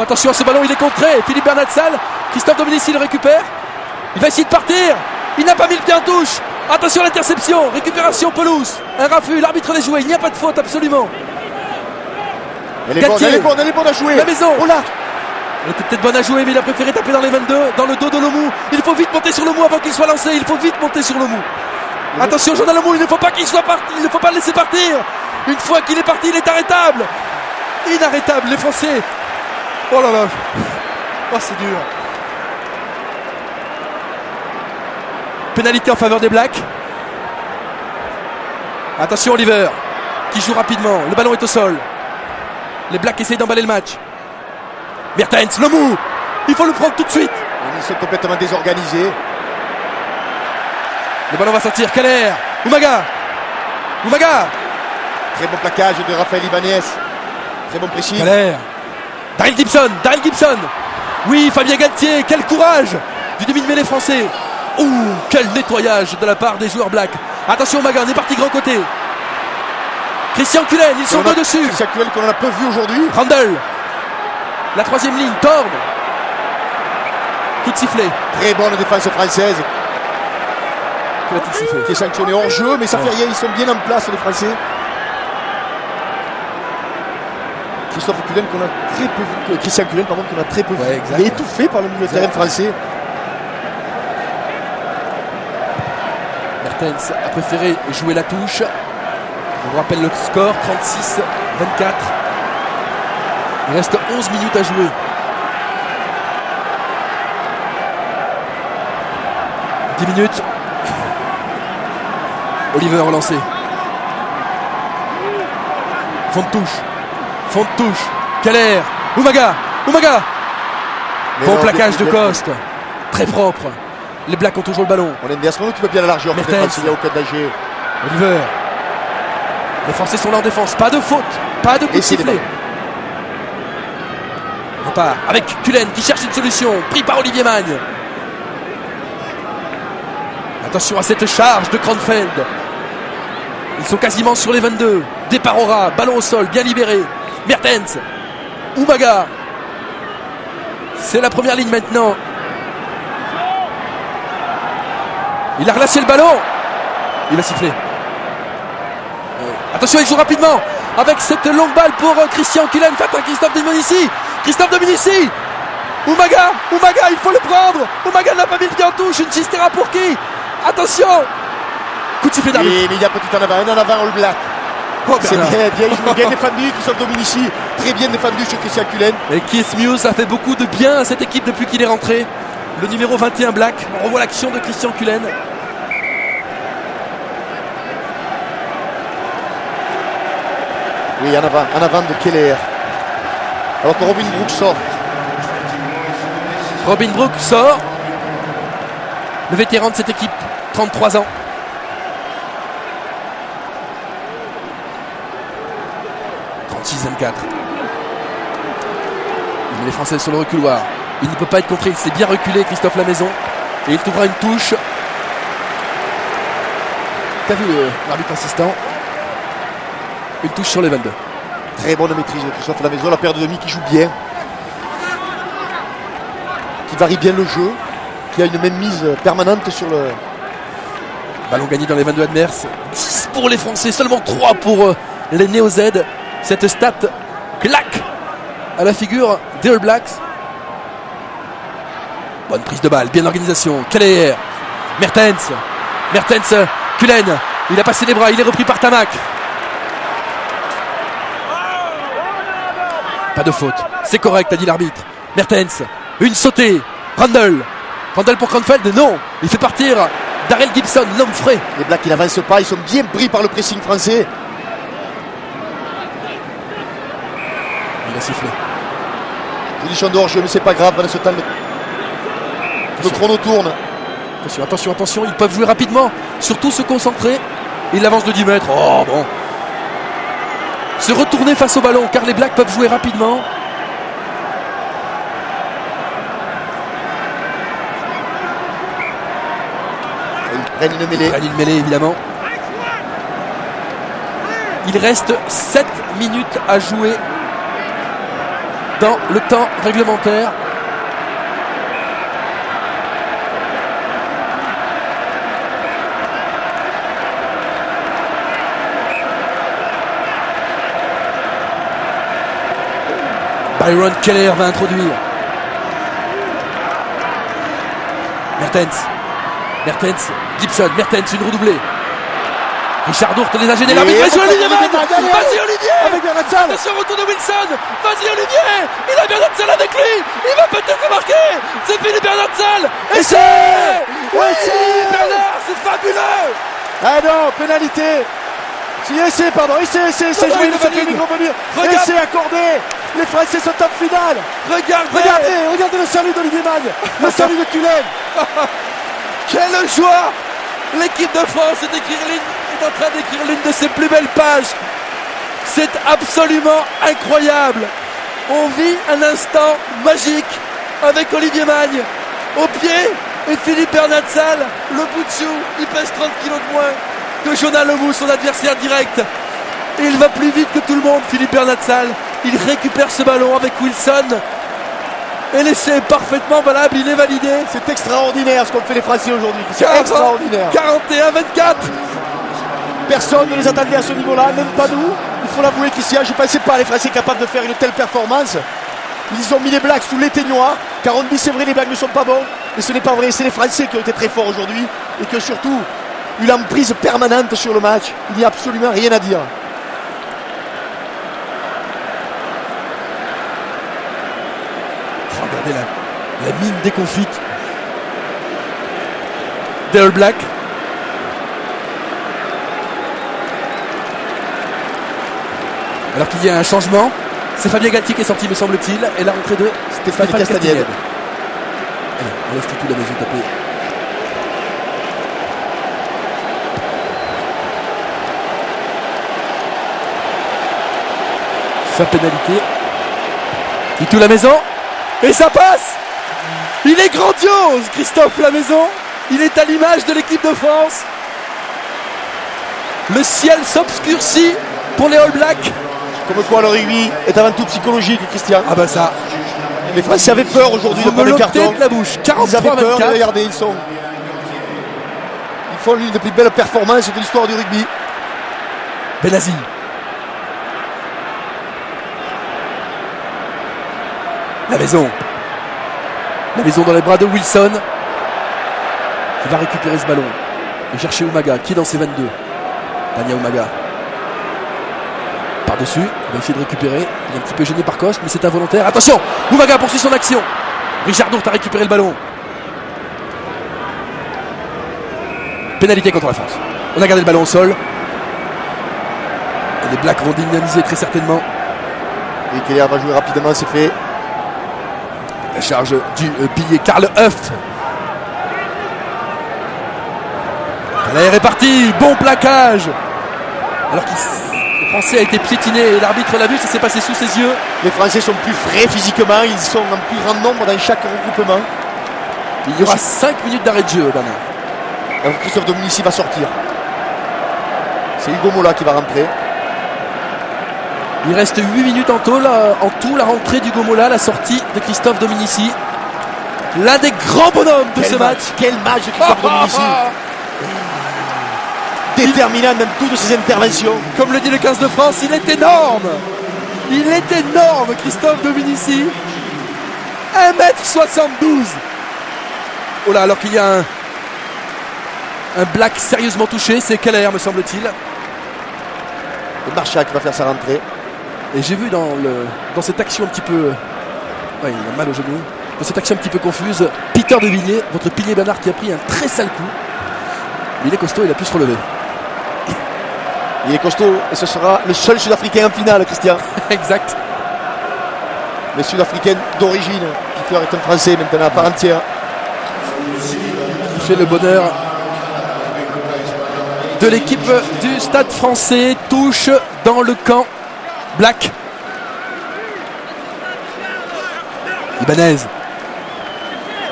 Attention à ce ballon, il est contré. Philippe Bernat-Sall. Christophe Dominici le récupère. Il va essayer de partir. Il n'a pas mis le pied en touche. Attention à l'interception. Récupération pelouse. Un raffut. L'arbitre l'a joué. Il n'y a pas de faute absolument. Elle est bonne à jouer. La maison. Oh là. Elle était peut-être bonne à jouer, mais il a préféré taper dans les 22, dans le dos de Lomou. Il faut vite monter sur Lomou avant qu'il soit lancé. Il faut vite monter sur Lomou. Attention, Jordan Lomou, il ne faut pas qu'il soit parti. Il ne faut pas le laisser partir. Une fois qu'il est parti, il est arrêtable. Inarrêtable, les Français. Oh là là. Oh, c'est dur. Pénalité en faveur des Blacks. Attention, Oliver, qui joue rapidement. Le ballon est au sol. Les Blacks essayent d'emballer le match. Mertens, Lomou. Il faut le prendre tout de suite. Ils sont complètement désorganisés. Le ballon va sortir. Keller. Umaga. Très bon plaquage de Raphaël Ibanez. Très bon précis. Keller. Daryl Gibson. Oui, Fabien Galtier. Quel courage du demi-de-mêlée français. Quel nettoyage de la part des joueurs Blacks. Attention, Umaga, on est parti grand côté. Christian Cullen, ils sont deux dessus. Christian Cullen qu'on n'a pas vu aujourd'hui. Randall. La 3e ligne, Thorne. Coup de sifflet. Très bonne défense française. Que va-t-il siffler? Qui est sanctionné hors jeu, mais ça fait rien, ils sont bien en place les Français. Christophe Cullen qu'on a très peu vu. Christian Cullen pardon qu'on a très peu vu. Exact. Il est étouffé par le milieu de terrain français. Mertens a préféré jouer la touche. On vous rappelle le score, 36-24. Il reste 11 minutes à jouer. 10 minutes. Oliver relancé. Fond de touche. Keller. Umaga. Bon plaquage de Coste. Très propre. Les Blacks ont toujours le ballon. On aime bien ce moment, tu peux bien la largeur. Mertens. Il n'y a aucun danger. Oliver. Les Français sont là en défense. Pas de faute. Pas de coup de sifflet. On part avec Cullen qui cherche une solution. Pris par Olivier Magne. Attention à cette charge de Kronfeld. Ils sont quasiment sur les 22. Départ au ras. Ballon au sol. Bien libéré. Mertens. Umaga. C'est la première ligne maintenant. Il a relâché le ballon. Il va siffler. Attention, il joue rapidement avec cette longue balle pour Christian Cullen face à Christophe Dominici. Umaga, il faut le prendre. Umaga n'a pas mis le pied en touche. Une Chistera pour qui? Attention. Coup de sifflet d'arbitre. Oui, mais il y a petit en avant, un en avant All Black. Oh, C'est Bernard. bien joué, bien défendu, Christophe Dominici, très bien défendu sur Christian Cullen. Et Keith Muse a fait beaucoup de bien à cette équipe depuis qu'il est rentré. Le numéro 21 Black. On revoit l'action de Christian Cullen. Oui, en avant de Keller. Alors que Robin Brooks sort. Robin Brooks sort. Le vétéran de cette équipe, 33 ans. Il met les Français sur le reculoir. Il ne peut pas être contré. Il s'est bien reculé, Christophe Lamaison. Et il trouvera une touche. T'as vu l'arbitre assistant? Une touche sur les 22. Très bonne maîtrise de Christophe Lamaison, la paire de demi qui joue bien. Qui varie bien le jeu. Qui a une même mise permanente sur le... Ballon gagné dans les 22 adverses. 10 pour les Français, seulement 3 pour les Néo-Z. Cette stat claque à la figure des All Blacks. Bonne prise de balle, bien l'organisation. Keller, Mertens, Cullen. Il a passé les bras, il est repris par Tamac. Pas de faute, c'est correct, a dit l'arbitre. Mertens, une sautée. Randall pour Cronfeld, non. Il fait partir Darrell Gibson, l'homme frais. Les Blacks, ils n'avancent pas, ils sont bien pris par le pressing français. Il a sifflé. Position d'orge, mais c'est pas grave, pendant ce temps, le chrono tourne. Attention, ils peuvent jouer rapidement, surtout se concentrer. Il avance de 10 mètres. Oh bon. Se retourner face au ballon, car les Blacks peuvent jouer rapidement. Ils prennent une mêlée. Évidemment. Il reste 7 minutes à jouer dans le temps réglementaire. Byron Keller va introduire. Mertens, Gibson, une redoublée. Richard Dourte les a gênés. L'arbitre, vas-y Olivier. Avec Bernard. Attention, retour de Wilson. Vas-y Olivier. Il a Bernard avec lui. Il va peut-être marquer. C'est Philippe Bernard. Et c'est Bernard, c'est fabuleux. Ah non, pénalité. Si essai, pardon, essai, joué, il se fait revenir. Essai accordé. Les Français sont en finale. Regardez le salut d'Olivier Magne. Le salut de Cullen. Quelle joie. L'équipe de France est en train d'écrire l'une de ses plus belles pages. C'est absolument incroyable. On vit un instant magique avec Olivier Magne au pied et Philippe Bernard-Sall, le bout de chou. Il pèse 30 kilos de moins que Jonas Lemou, son adversaire direct. Et il va plus vite que tout le monde, Philippe Bernard-Sall. Il récupère ce ballon avec Wilson. Et l'essai est parfaitement valable, il est validé. C'est extraordinaire ce qu'ont fait les Français aujourd'hui. C'est extraordinaire. 41-24. Personne ne les attendait à ce niveau-là, même pas nous. Il faut l'avouer qu'ici, je ne pensais pas les Français capables de faire une telle performance. Ils ont mis les Blacks sous l'éteignoir, car on dit c'est vrai, les Blacks ne sont pas bons. Mais ce n'est pas vrai, c'est les Français qui ont été très forts aujourd'hui et qui ont surtout eu l'emprise permanente sur le match. Il n'y a absolument rien à dire. Regardez la mine déconfite des All Blacks. Alors qu'il y a un changement, c'est Fabien Galtier qui est sorti, me semble-t-il, et la rentrée de Stéphane Castagnède. On laisse tout la maison taper. Sa pénalité. Il tout la maison. Et ça passe. Il est grandiose, Christophe Lamaison. Il est à l'image de l'équipe de France. Le ciel s'obscurcit pour les All Blacks. Comme quoi le rugby est avant tout psychologique, Christian. Ah bah ça. Les Français avaient peur aujourd'hui de prendre le carton. De la bouche. Ils avaient peur, 43-24. regardez, ils font l'une des plus belles performances de l'histoire du rugby. Benazi. La maison dans les bras de Wilson. Il va récupérer ce ballon. Et chercher Umaga, qui est dans ses 22. Dania Umaga. Par-dessus, il va essayer de récupérer. Il est un petit peu gêné par Coste, mais c'est involontaire. Attention, Umaga poursuit son action. Richard Dourte a récupéré le ballon. Pénalité contre la France. On a gardé le ballon au sol. Et les Blacks vont dynamiser très certainement. Et Keller va jouer rapidement, c'est fait. La charge du pilier Karl Huft. L'air est parti, bon plaquage. Alors que le Français a été piétiné et l'arbitre l'a vu, ça s'est passé sous ses yeux. Les Français sont plus frais physiquement, ils sont en plus grand nombre dans chaque regroupement. Il y aura 5 minutes d'arrêt de jeu, Bernard. Alors Christophe Dominici va sortir. C'est Hugo Mola qui va rentrer. Il reste 8 minutes en tout, la rentrée d'Hugo Mola, la sortie de Christophe Dominici. L'un des grands bonhommes de ce match. Quel match de Christophe Dominici. Déterminant dans toutes ses interventions. Comme le dit le 15 de France, il est énorme. Il est énorme, Christophe Dominici. 1m72. Oh là, alors qu'il y a un Black sérieusement touché, c'est Keller, me semble-t-il. Et Marchak va faire sa rentrée. Et j'ai vu dans cette action un petit peu... Ouais, il a mal au genou. Dans cette action un petit peu confuse, Peter De Villiers, votre pilier Bernard, qui a pris un très sale coup. Mais il est costaud, il a pu se relever. Il est costaud et ce sera le seul Sud-Africain en finale, Christian. Exact. Le Sud-Africain d'origine. Peter est un Français maintenant à part entière. Il fait le bonheur de l'équipe du Stade Français. Touche dans le camp Black. Ibanez.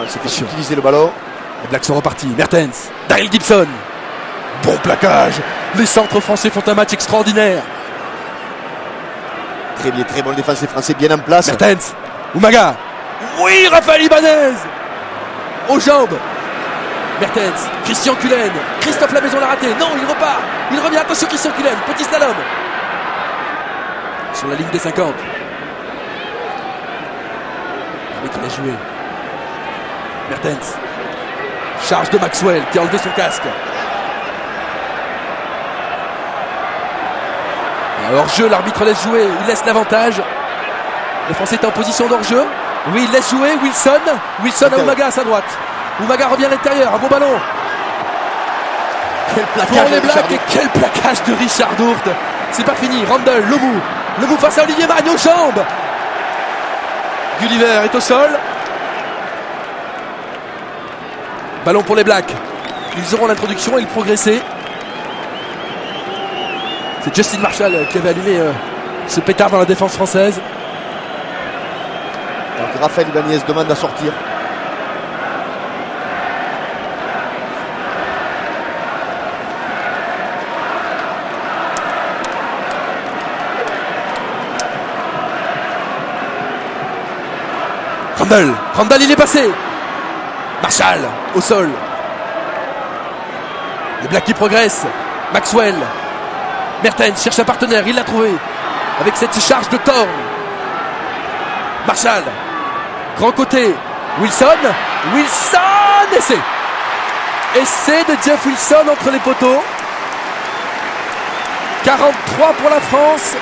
C'est possible d'utiliser le ballon. Les Blacks sont repartis. Mertens. Daryl Gibson. Bon plaquage. Les centres français font un match extraordinaire. Très bien, très bon défense des Français bien en place. Mertens. Umaga. Oui, Raphaël Ibanez. Aux jambes. Mertens. Christian Cullen. Christophe Lamaison l'a raté. Non, il repart. Il revient. Attention, Christian Cullen. Petit slalom. Sur la ligne des 50. Mais il a joué. Mertens. Charge de Maxwell qui a enlevé son casque. Et hors-jeu, l'arbitre laisse jouer. Il laisse l'avantage. Le Français est en position d'hors-jeu. Oui, il laisse jouer Wilson. Wilson à Umaga à sa droite. Umaga revient à l'intérieur. Un bon ballon. Quel plaquage pour les Blacks. Et quel plaquage de Richard Dourte. C'est pas fini. Randall, le bout face à Olivier Magne aux jambes. Gulliver est au sol. Ballon pour les Blacks. Ils auront l'introduction et le progresser. C'est Justin Marshall qui avait allumé ce pétard dans la défense française. Donc Raphaël Ibanez demande à sortir. Randall, il est passé. Marshall au sol. Les Blacks qui progressent. Maxwell. Mertens cherche un partenaire, il l'a trouvé. Avec cette charge de Thorne. Marshall. Grand côté. Wilson. Essai de Jeff Wilson entre les poteaux. 43 pour la France.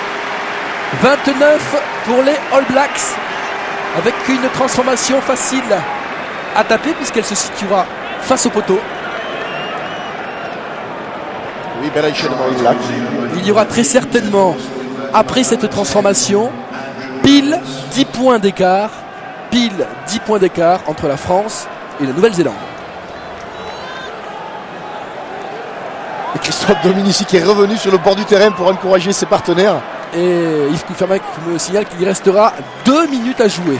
29 pour les All Blacks. Avec une transformation facile à taper puisqu'elle se situera face au poteau. Oui, bel enchaînement aux Blacks. Il y aura très certainement, après cette transformation, pile 10 points d'écart entre la France et la Nouvelle-Zélande. Et Christophe Dominici qui est revenu sur le bord du terrain pour encourager ses partenaires. Et Yves Koufermac me signale qu'il restera 2 minutes à jouer.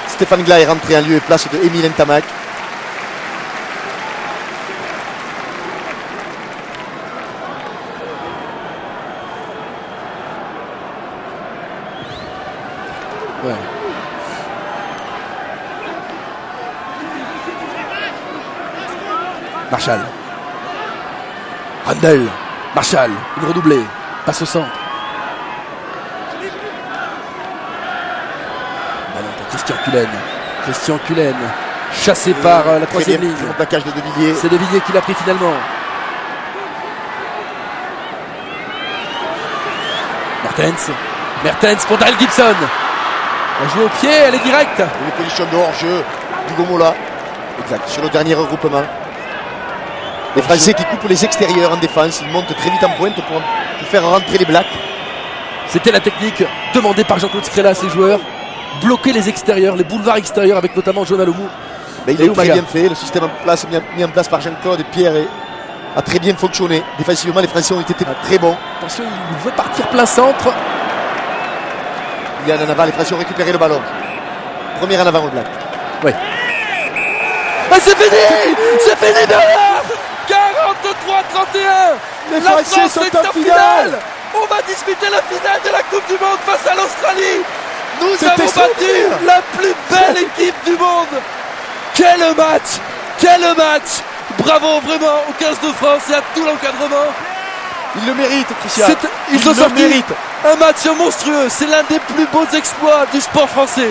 Stéphane Glas est rentré en lieu et place de Émile Ntamak. Ouais. Marshall. Randall. Marshall. Une redoublée. Passe au centre. Ballon pour Christian Cullen. Chassé par la troisième ligne. Le plaquage de Villiers. C'est De Villiers qui l'a pris finalement. Mertens pour Daryl Gibson. On joue au pied, elle est directe. Une position de hors-jeu du Gomola. Exact, sur le dernier regroupement. Les Français qui coupent les extérieurs en défense. Ils montent très vite en pointe pour faire rentrer les Blacks. C'était la technique demandée par Jean-Claude Scrella à ses joueurs. Bloquer les extérieurs, les boulevards extérieurs avec notamment John Alomou. Il est très bien fait. Le système mis en place par Jean-Claude et Pierre a très bien fonctionné. Défensivement, les Français ont été très bons. Attention, il veut partir plein centre. Il y en avant, les Français ont récupéré le ballon. Premier en avant au Black. Oui. Ah, c'est fini. C'est fini derrière. 43-31. Les la Français France sont est en en finale. On va disputer la finale de la Coupe du Monde face à l'Australie. Nous C'est avons battu extraordinaire. la plus belle équipe du monde. Quel match. Quel match. Bravo vraiment au 15 de France et à tout l'encadrement. Ils le méritent, Christian. Ils ont le sorti méritent. un match monstrueux. C'est l'un des plus beaux exploits du sport français.